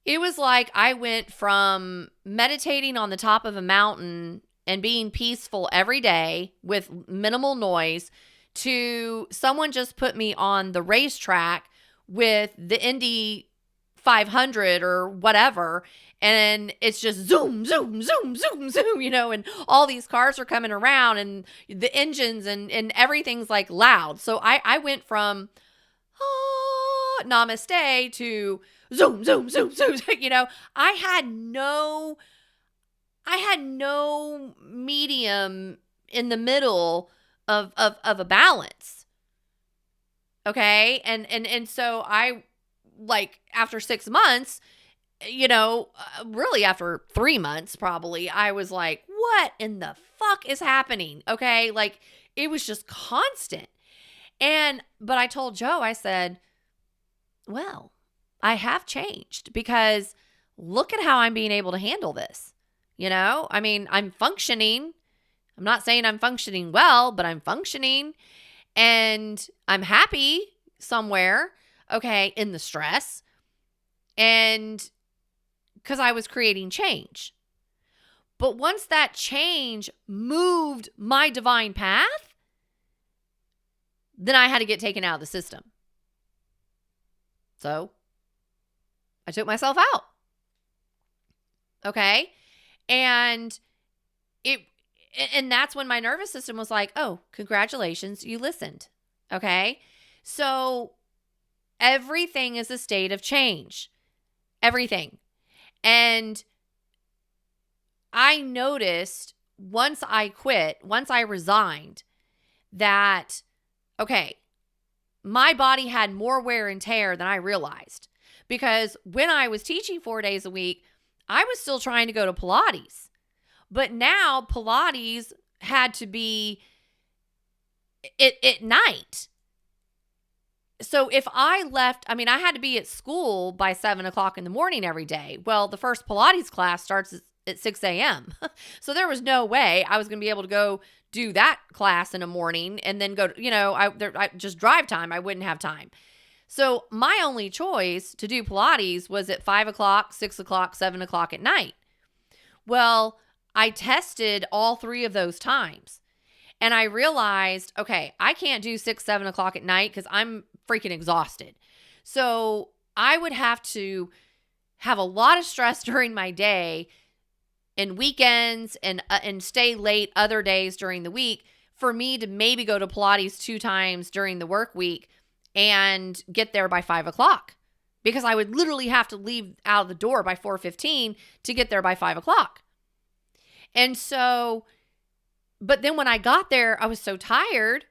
It was like I went from meditating on the top of a mountain and being peaceful every day with minimal noise to someone just put me on the racetrack with the Indy 500 or whatever. And it's just zoom, zoom, zoom, zoom, zoom, and all these cars are coming around and the engines and everything's like loud. So I went from namaste to zoom, zoom, zoom, zoom. I I had no medium in the middle of a balance. Okay. And so I, like, after 6 months, really after 3 months, probably, I was like, what in the fuck is happening? Okay. Like, it was just constant. But I told Joe, I said, well, I have changed because look at how I'm being able to handle this. I mean, I'm functioning. I'm not saying I'm functioning well, but I'm functioning and I'm happy somewhere, okay, in the stress. And because I was creating change. But once that change moved my divine path, then I had to get taken out of the system. So I took myself out. Okay. And that's when my nervous system was like, oh, congratulations, you listened. Okay. So everything is a state of change. Everything. And I noticed once I resigned, that, okay, my body had more wear and tear than I realized. Because when I was teaching 4 days a week, I was still trying to go to Pilates. But now Pilates had to be at night. So if I left, I mean, I had to be at school by 7:00 in the morning every day. Well, the first Pilates class starts at 6 a.m. So there was no way I was going to be able to go do that class in the morning and then go, I just drive time. I wouldn't have time. So my only choice to do Pilates was at 5:00, 6:00, 7:00 at night. Well, I tested all 3 of those times and I realized, okay, I can't do 6, 7:00 at night because I'm freaking exhausted. So I would have to have a lot of stress during my day and weekends and stay late other days during the week for me to maybe go to Pilates 2 times during the work week and get there by 5:00, because I would literally have to leave out of the door by 4:15 to get there by 5:00. And so, but then when I got there, I was so tired.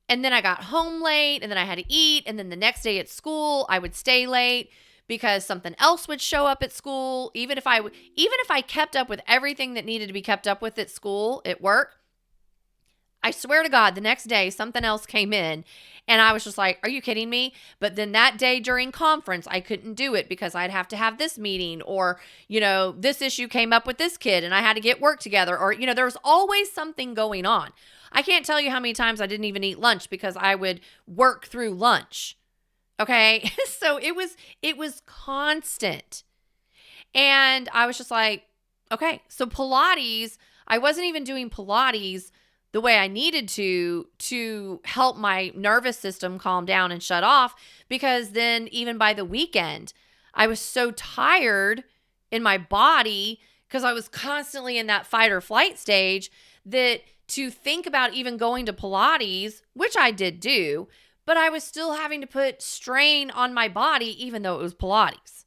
And then I got home late and then I had to eat. And then the next day at school, I would stay late because something else would show up at school. Even if I kept up with everything that needed to be kept up with at school, at work, I swear to God, the next day something else came in and I was just like, are you kidding me? But then that day during conference, I couldn't do it because I'd have to have this meeting, or, this issue came up with this kid and I had to get work together, or, there was always something going on. I can't tell you how many times I didn't even eat lunch because I would work through lunch. Okay. So it was constant. And I was just like, okay, so Pilates, I wasn't even doing Pilates the way I needed to help my nervous system calm down and shut off, because then even by the weekend, I was so tired in my body because I was constantly in that fight or flight stage that to think about even going to Pilates, which I did do, but I was still having to put strain on my body even though it was Pilates.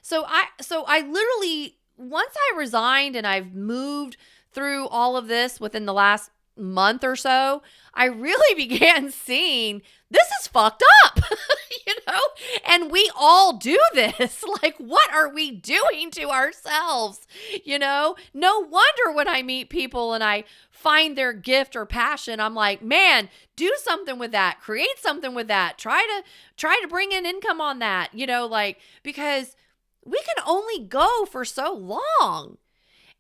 So I literally, once I resigned and I've moved through all of this within the last month or so, I really began seeing this is fucked up, and we all do this. Like, what are we doing to ourselves? No wonder when I meet people and I find their gift or passion, I'm like, man, do something with that, create something with that, try to bring in income on that, because we can only go for so long,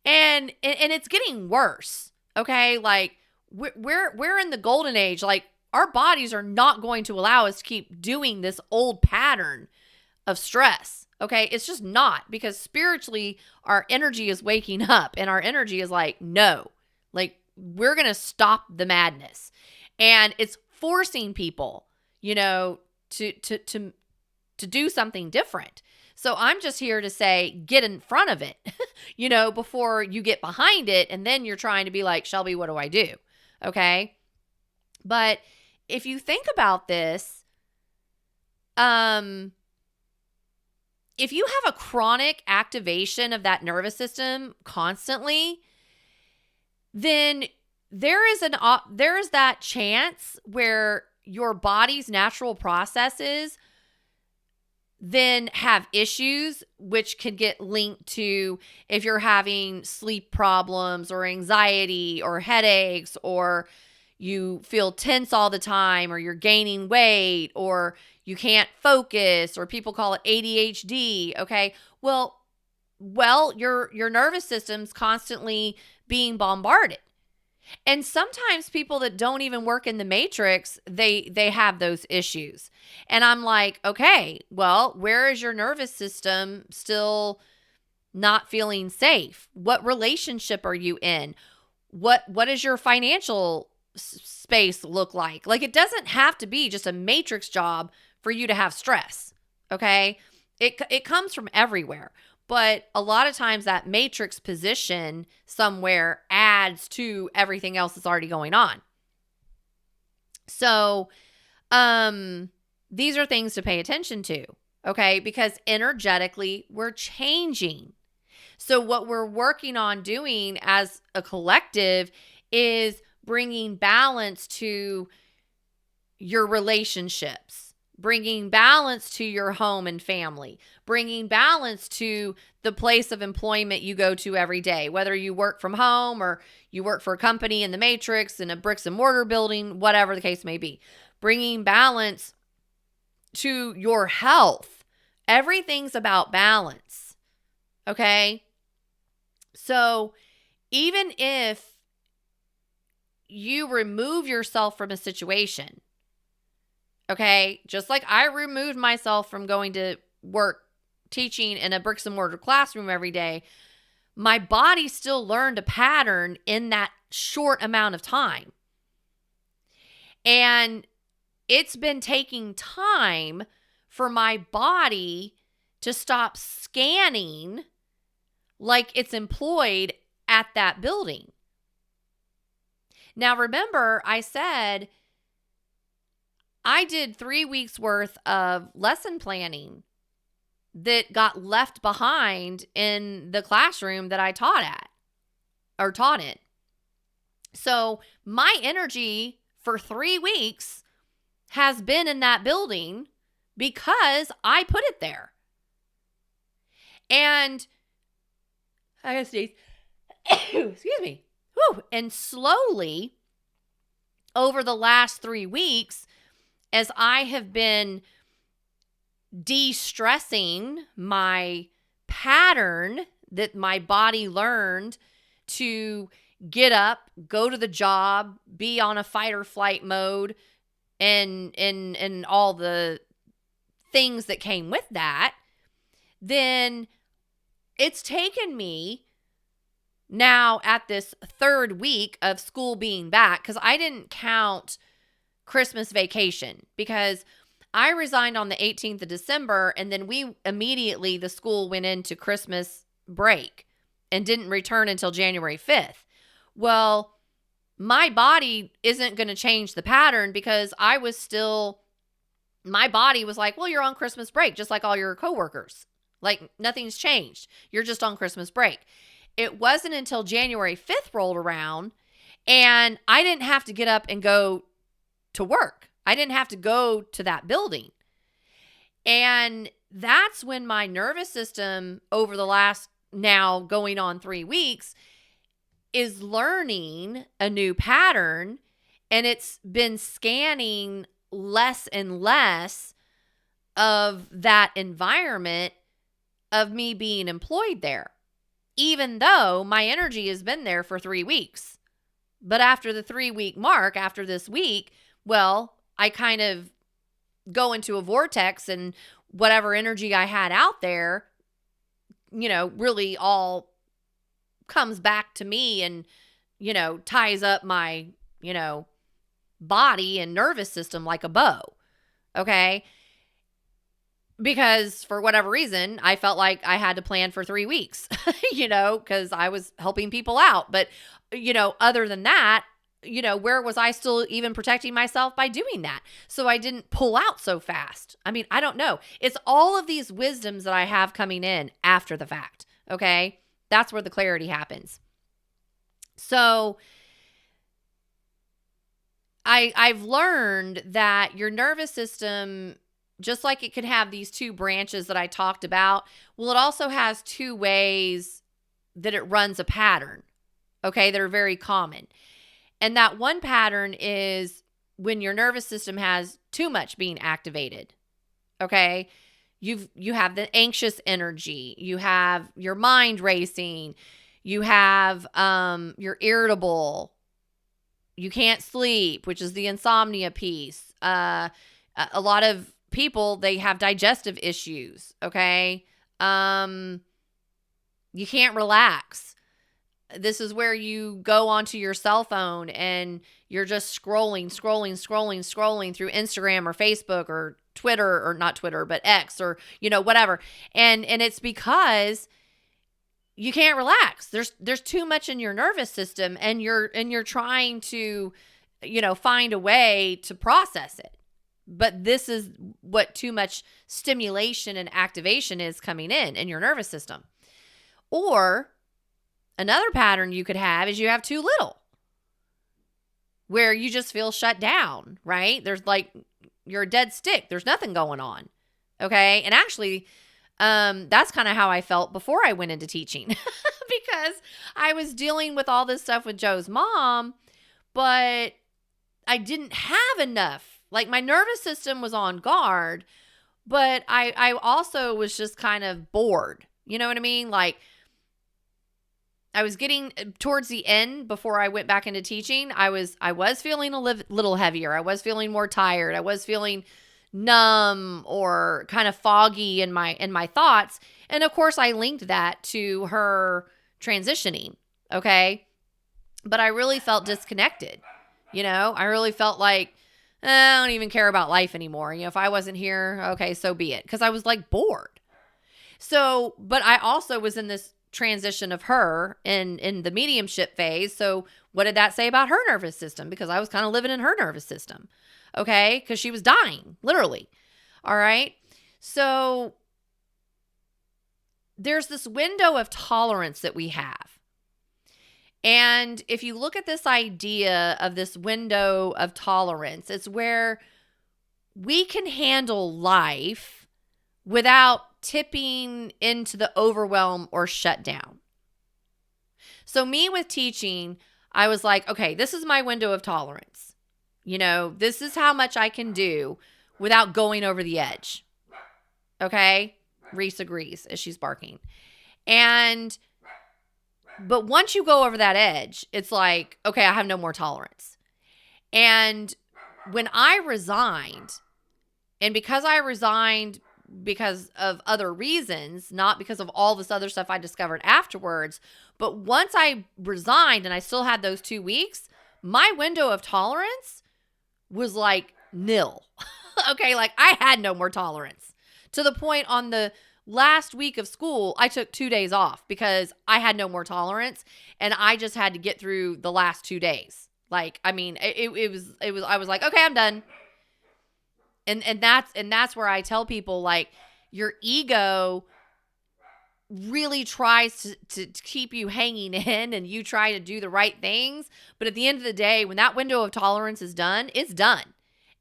and it's getting worse. Okay. Like, we're in the golden age. Like, our bodies are not going to allow us to keep doing this old pattern of stress. Okay. It's just not, because spiritually our energy is waking up and our energy is like, no, like, we're going to stop the madness. And it's forcing people, to do something different. So I'm just here to say, get in front of it, before you get behind it. And then you're trying to be like, Shelby, what do I do? Okay. But if you think about this, if you have a chronic activation of that nervous system constantly, then there is that chance where your body's natural processes then have issues, which can get linked to if you're having sleep problems or anxiety or headaches, or you feel tense all the time, or you're gaining weight, or you can't focus, or people call it ADHD. Okay. Well, your nervous system's constantly being bombarded. And sometimes people that don't even work in the matrix, they have those issues. And I'm like, okay, well, where is your nervous system still not feeling safe? What relationship are you in? What does your financial space look like? Like, it doesn't have to be just a matrix job for you to have stress, okay? It comes from everywhere. But a lot of times that matrix position somewhere adds to everything else that's already going on. So, these are things to pay attention to, okay? Because energetically, we're changing. So what we're working on doing as a collective is bringing balance to your relationships, bringing balance to your home and family, bringing balance to the place of employment you go to every day, whether you work from home or you work for a company in the matrix, in a bricks and mortar building, whatever the case may be. Bringing balance to your health. Everything's about balance, okay? So even if you remove yourself from a situation, okay, just like I removed myself from going to work teaching in a bricks and mortar classroom every day, my body still learned a pattern in that short amount of time. And it's been taking time for my body to stop scanning like it's employed at that building. Now, remember, I said I did 3 weeks worth of lesson planning that got left behind in the classroom that I taught in. So my energy for 3 weeks has been in that building because I put it there. And I gotta sneeze. Excuse me. Whew. And slowly over the last 3 weeks, as I have been de-stressing my pattern that my body learned to get up, go to the job, be on a fight or flight mode, and all the things that came with that, then it's taken me now at this 3rd week of school being back, because I didn't count Christmas vacation because I resigned on the 18th of December, and then the school went into Christmas break and didn't return until January 5th. Well, my body isn't going to change the pattern because my body was like, well, you're on Christmas break, just like all your coworkers. Like, nothing's changed. You're just on Christmas break. It wasn't until January 5th rolled around and I didn't have to get up and go to work. I didn't have to go to that building. And that's when my nervous system over the last now going on 3 weeks is learning a new pattern, and it's been scanning less and less of that environment of me being employed there, even though my energy has been there for 3 weeks. But after the 3-week mark, after this week, well, I kind of go into a vortex, and whatever energy I had out there, really all comes back to me and, ties up my, body and nervous system like a bow. Okay. Because for whatever reason, I felt like I had to plan for 3 weeks, because I was helping people out. But, other than that, where was I still even protecting myself by doing that? So I didn't pull out so fast. I mean, I don't know. It's all of these wisdoms that I have coming in after the fact. Okay. That's where the clarity happens. So I've learned that your nervous system, just like it could have these two branches that I talked about, well, it also has two ways that it runs a pattern. Okay. That are very common. And that one pattern is when your nervous system has too much being activated. Okay? You have the anxious energy, you have your mind racing, you have you're irritable, you can't sleep, which is the insomnia piece. A lot of people, they have digestive issues, okay? You can't relax. This is where you go onto your cell phone and you're just scrolling through Instagram or Facebook or Twitter, or not Twitter, but X, or, whatever. And it's because you can't relax. There's too much in your nervous system, and you're trying to, find a way to process it. But this is what too much stimulation and activation is coming in your nervous system. Or another pattern you could have is you have too little, where you just feel shut down, right? There's you're a dead stick. There's nothing going on. Okay. And actually, that's kind of how I felt before I went into teaching because I was dealing with all this stuff with Joe's mom, but I didn't have enough. Like, my nervous system was on guard, but I also was just kind of bored. You know what I mean? Like, I was getting towards the end before I went back into teaching. I was feeling a little heavier. I was feeling more tired. I was feeling numb or kind of foggy in my thoughts. And of course, I linked that to her transitioning. Okay. But I really felt disconnected. I really felt like, I don't even care about life anymore. If I wasn't here, okay, so be it. Because I was bored. So, but I also was in this transition of her in the mediumship phase. So what did that say about her nervous system? Because I was kind of living in her nervous system. Okay. Because she was dying, literally. All right. So there's this window of tolerance that we have. And if you look at this idea of this window of tolerance, it's where we can handle life without tipping into the overwhelm or shutdown. So me with teaching, I was like, okay, this is my window of tolerance. This is how much I can do without going over the edge. Okay? Reese agrees as she's barking. But once you go over that edge, it's like, okay, I have no more tolerance. And when I resigned, and because I resigned because of other reasons, not because of all this other stuff I discovered afterwards, but once I resigned and I still had those 2 weeks, my window of tolerance was nil. Okay, I had no more tolerance. To the point on the last week of school, I took 2 days off because I had no more tolerance and I just had to get through the last 2 days. It was I was like, okay, I'm done. And that's where I tell people, your ego really tries to keep you hanging in, and you try to do the right things. But at the end of the day, when that window of tolerance is done, it's done.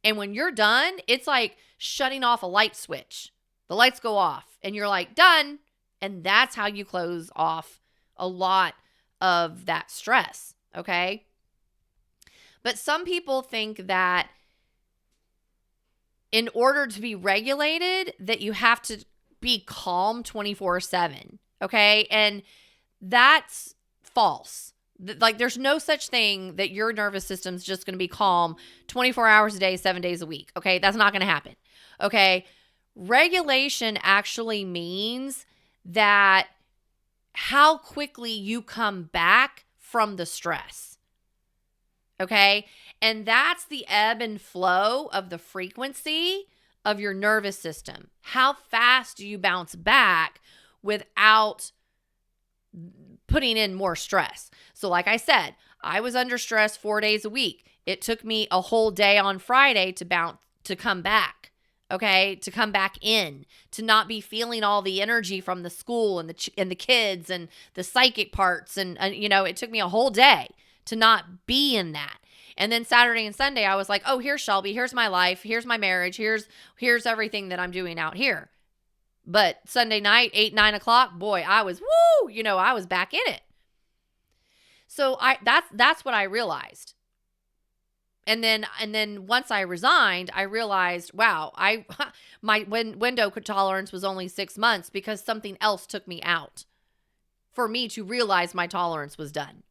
And when you're done, it's like shutting off a light switch. The lights go off and you're done. And that's how you close off a lot of that stress. Okay. But some people think that in order to be regulated, that you have to be calm 24/7. Okay. And that's false. There's no such thing that your nervous system's just going to be calm 24 hours a day, 7 days a week. Okay. That's not going to happen. Okay. Regulation actually means that how quickly you come back from the stress. Okay. And that's the ebb and flow of the frequency of your nervous system. How fast do you bounce back without putting in more stress? So like I said, I was under stress 4 days a week. It took me a whole day on Friday to come back. Okay, to come back in, to not be feeling all the energy from the school and the kids and the psychic parts and it took me a whole day to not be in that. And then Saturday and Sunday I was like, "Oh, here's Shelby, here's my life, here's my marriage, here's everything that I'm doing out here." But Sunday night, 8, 9 o'clock, boy, I was I was back in it. So that's what I realized. And then once I resigned, I realized, wow, my window tolerance was only 6 months because something else took me out for me to realize my tolerance was done.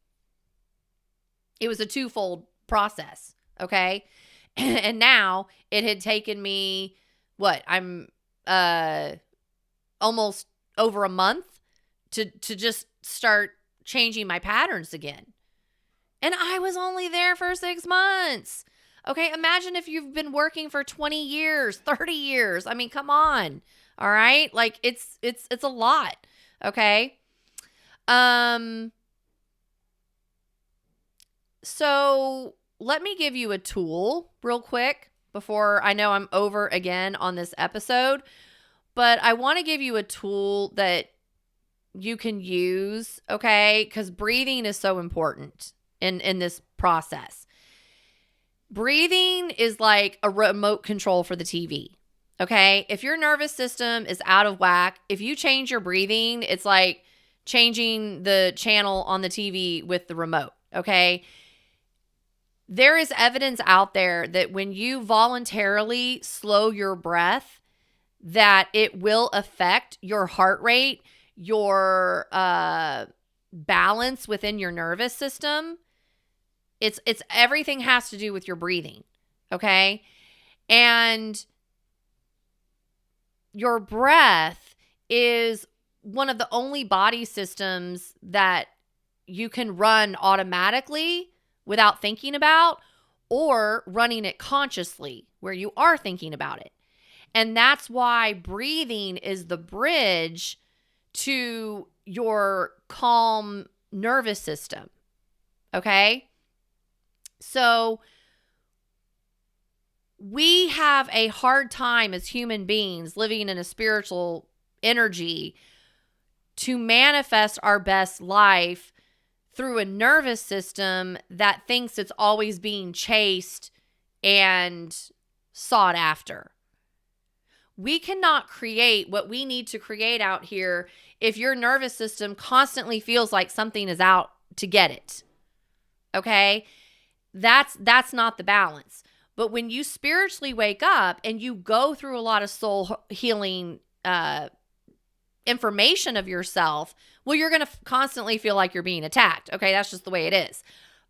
It was a twofold process, okay? And now it had taken me, I'm almost over a month to just start changing my patterns again. And I was only there for 6 months. Okay, imagine if you've been working for 20 years, 30 years. I mean, come on. All right? Like it's a lot. Okay? So let me give you a tool real quick before I know I'm over again on this episode, but I want to give you a tool that you can use, okay? Because breathing is so important in this process. Breathing is like a remote control for the TV, okay? If your nervous system is out of whack, if you change your breathing, it's like changing the channel on the TV with the remote, okay? There is evidence out there that when you voluntarily slow your breath, that it will affect your heart rate, your balance within your nervous system. It's everything has to do with your breathing, okay? And your breath is one of the only body systems that you can run automatically without thinking about, or running it consciously where you are thinking about it. And that's why breathing is the bridge to your calm nervous system, okay? So we have a hard time as human beings living in a spiritual energy to manifest our best life through a nervous system that thinks it's always being chased and sought after. We cannot create what we need to create out here if your nervous system constantly feels like something is out to get it. Okay? That's not the balance. But when you spiritually wake up and you go through a lot of soul healing information of yourself, well, you're going to constantly feel like you're being attacked. Okay, that's just the way it is.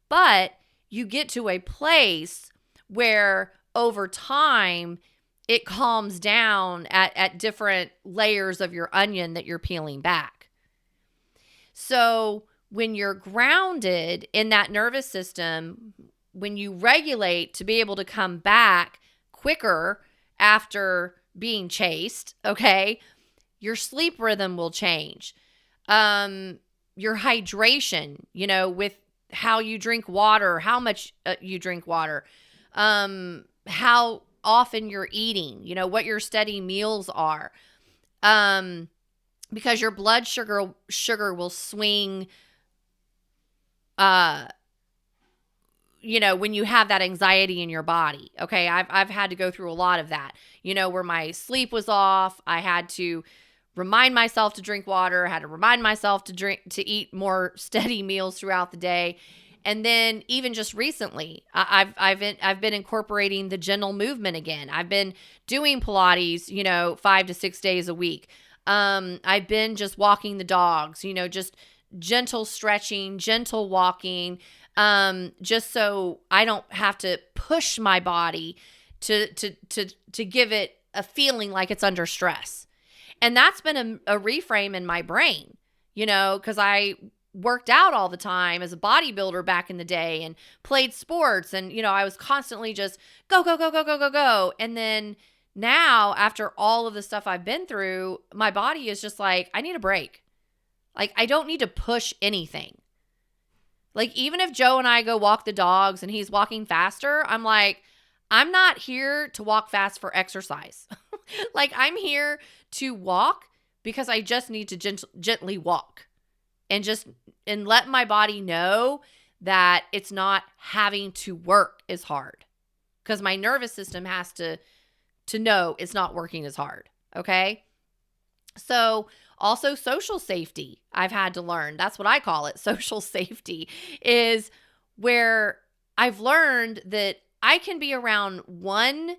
But you get to a place where over time, it calms down at different layers of your onion that you're peeling back. So when you're grounded in that nervous system, when you regulate to be able to come back quicker after being chased, okay, your sleep rhythm will change. Your hydration, with how you drink water, how much you drink water, how often you're eating, what your steady meals are. Because your blood sugar will swing, when you have that anxiety in your body. Okay. I've had to go through a lot of that, where my sleep was off. I had to remind myself to drink water, had to remind myself to eat more steady meals throughout the day. And then even just recently, I've been incorporating the gentle movement again. I've been doing Pilates, 5 to 6 days a week. I've been just walking the dogs, just gentle stretching, gentle walking, just so I don't have to push my body to give it a feeling like it's under stress. And that's been a reframe in my brain, because I worked out all the time as a bodybuilder back in the day and played sports. And, I was constantly just go, go, go, go, go, go, go. And then now, after all of the stuff I've been through, my body is just like, I need a break. Like, I don't need to push anything. Like, even if Joe and I go walk the dogs and he's walking faster, I'm like, I'm not here to walk fast for exercise. Like, I'm here to walk because I just need to gently walk and let my body know that it's not having to work as hard, because my nervous system has to know it's not working as hard. Okay. So also social safety, I've had to learn. That's what I call it. Social safety is where I've learned that I can be around one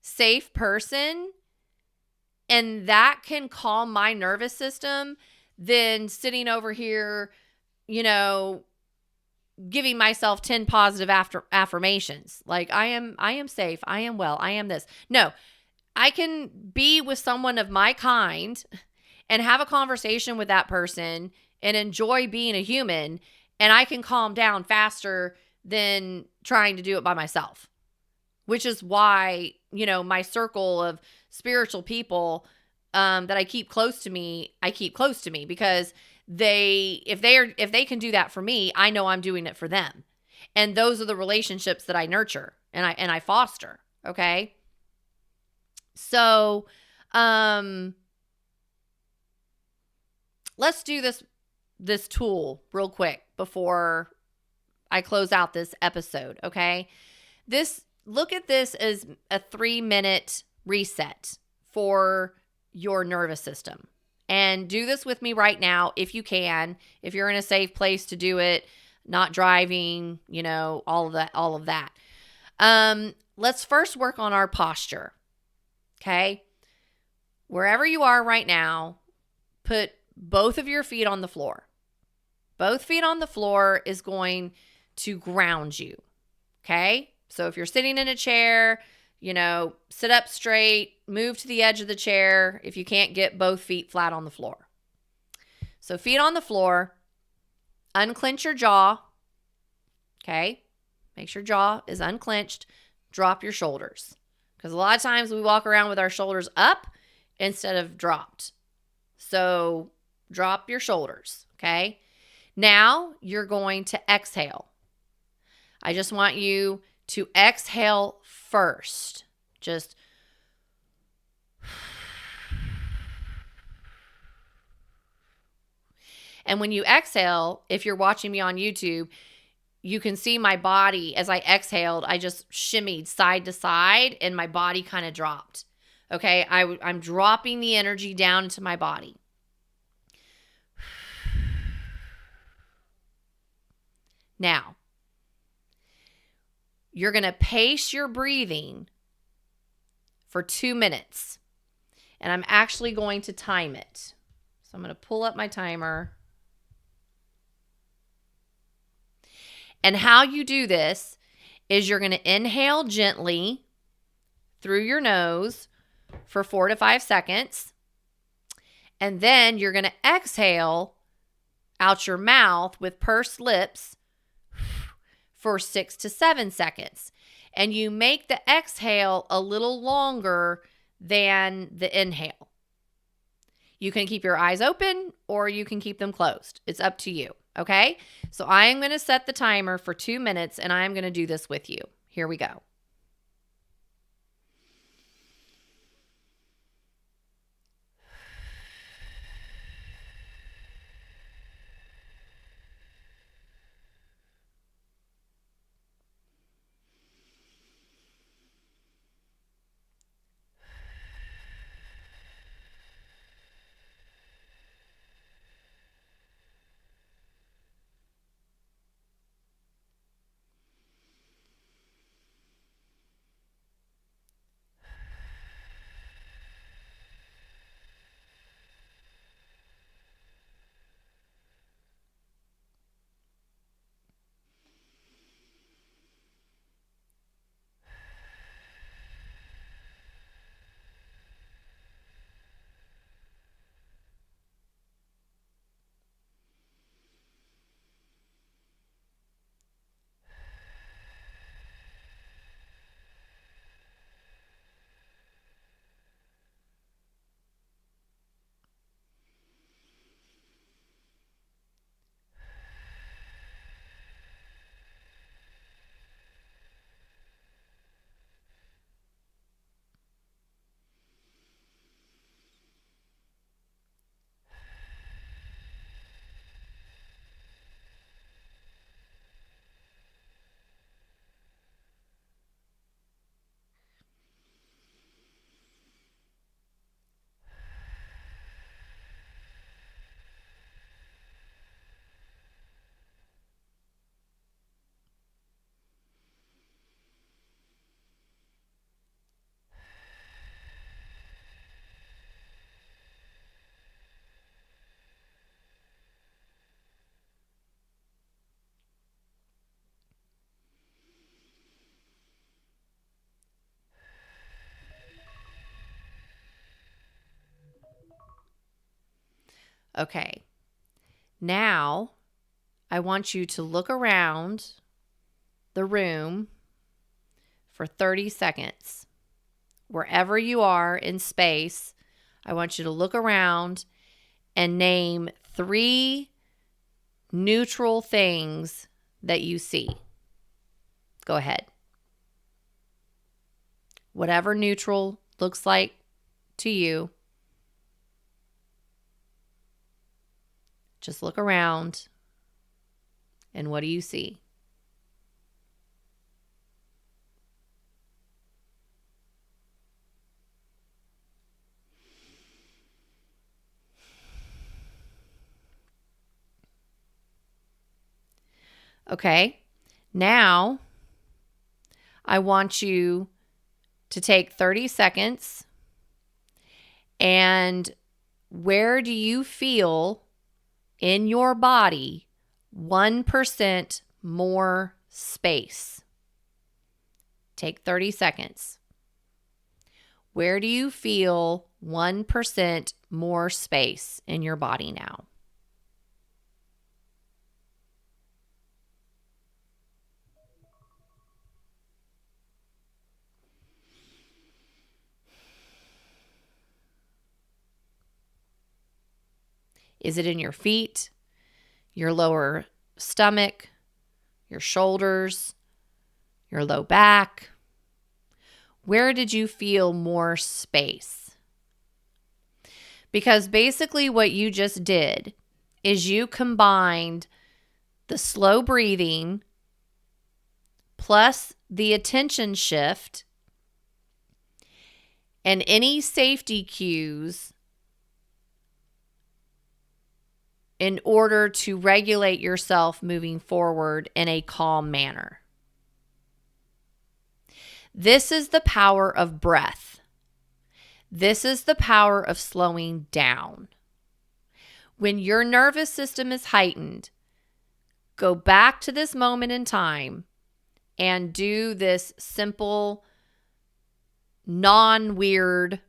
safe person and that can calm my nervous system than sitting over here, giving myself 10 positive affirmations. Like, I am safe. I am well. I am this. No, I can be with someone of my kind and have a conversation with that person and enjoy being a human, and I can calm down faster than trying to do it by myself, which is why, my circle of spiritual people that I keep close to me because if they can do that for me, I know I'm doing it for them. And those are the relationships that I nurture and I foster. Okay. So, let's do this tool real quick before I close out this episode. Okay. Look at this as a 3-minute reset for your nervous system. And do this with me right now if you can. If you're in a safe place to do it, not driving, all of that. Let's first work on our posture. Okay? Wherever you are right now, put both of your feet on the floor. Both feet on the floor is going to ground you. Okay? So if you're sitting in a chair, sit up straight, move to the edge of the chair if you can't get both feet flat on the floor. So feet on the floor, unclench your jaw. Okay? Make sure jaw is unclenched. Drop your shoulders. Because a lot of times we walk around with our shoulders up instead of dropped. So drop your shoulders. Okay? Now you're going to exhale. I just want you to exhale first. Just and when you exhale, if you're watching me on YouTube, you can see my body as I exhaled, I just shimmied side to side and my body kind of dropped. Okay, I'm dropping the energy down into my body. Now, you're going to pace your breathing for 2 minutes. And I'm actually going to time it. So I'm going to pull up my timer. And how you do this is you're going to inhale gently through your nose for 4 to 5 seconds. And then you're going to exhale out your mouth with pursed lips for 6 to 7 seconds. And you make the exhale a little longer than the inhale. You can keep your eyes open or you can keep them closed. It's up to you. Okay? So I am going to set the timer for 2 minutes and I'm going to do this with you. Here we go. Okay. Now, I want you to look around the room for 30 seconds. Wherever you are in space, I want you to look around and name 3 neutral things that you see. Go ahead. Whatever neutral looks like to you, just look around and what do you see? Okay, now I want you to take 30 seconds and where do you feel in your body 1% more space? Take 30 seconds. Where do you feel 1% more space in your body now? Is it in your feet, your lower stomach, your shoulders, your low back? Where did you feel more space? Because basically what you just did is you combined the slow breathing plus the attention shift and any safety cues in order to regulate yourself moving forward in a calm manner. This is the power of breath. This is the power of slowing down. When your nervous system is heightened, go back to this moment in time and do this simple, non-weird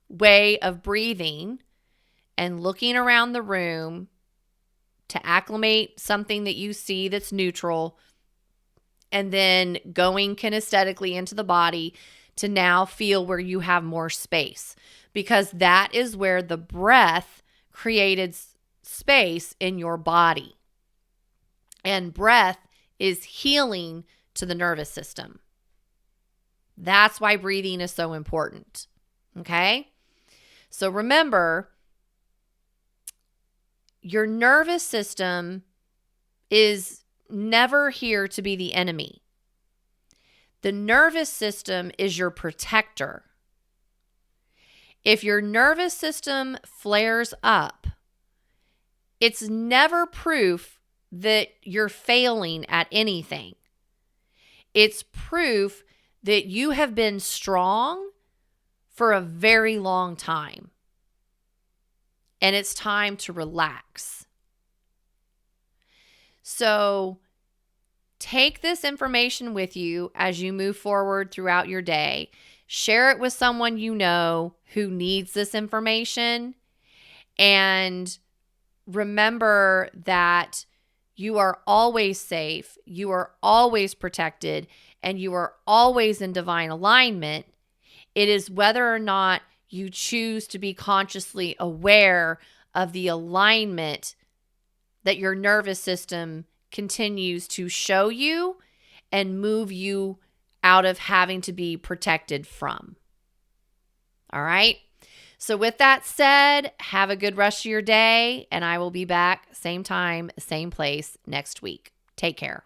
way of breathing and looking around the room to acclimate something that you see that's neutral, and then going kinesthetically into the body to now feel where you have more space, because that is where the breath created space in your body. And breath is healing to the nervous system. That's why breathing is so important. Okay? So remember, your nervous system is never here to be the enemy. The nervous system is your protector. If your nervous system flares up, it's never proof that you're failing at anything. It's proof that you have been strong for a very long time. And it's time to relax. So take this information with you as you move forward throughout your day. Share it with someone you know who needs this information. And remember that you are always safe, you are always protected, and you are always in divine alignment. It is whether or not you choose to be consciously aware of the alignment that your nervous system continues to show you and move you out of having to be protected from. All right? So with that said, have a good rest of your day, and I will be back same time, same place next week. Take care.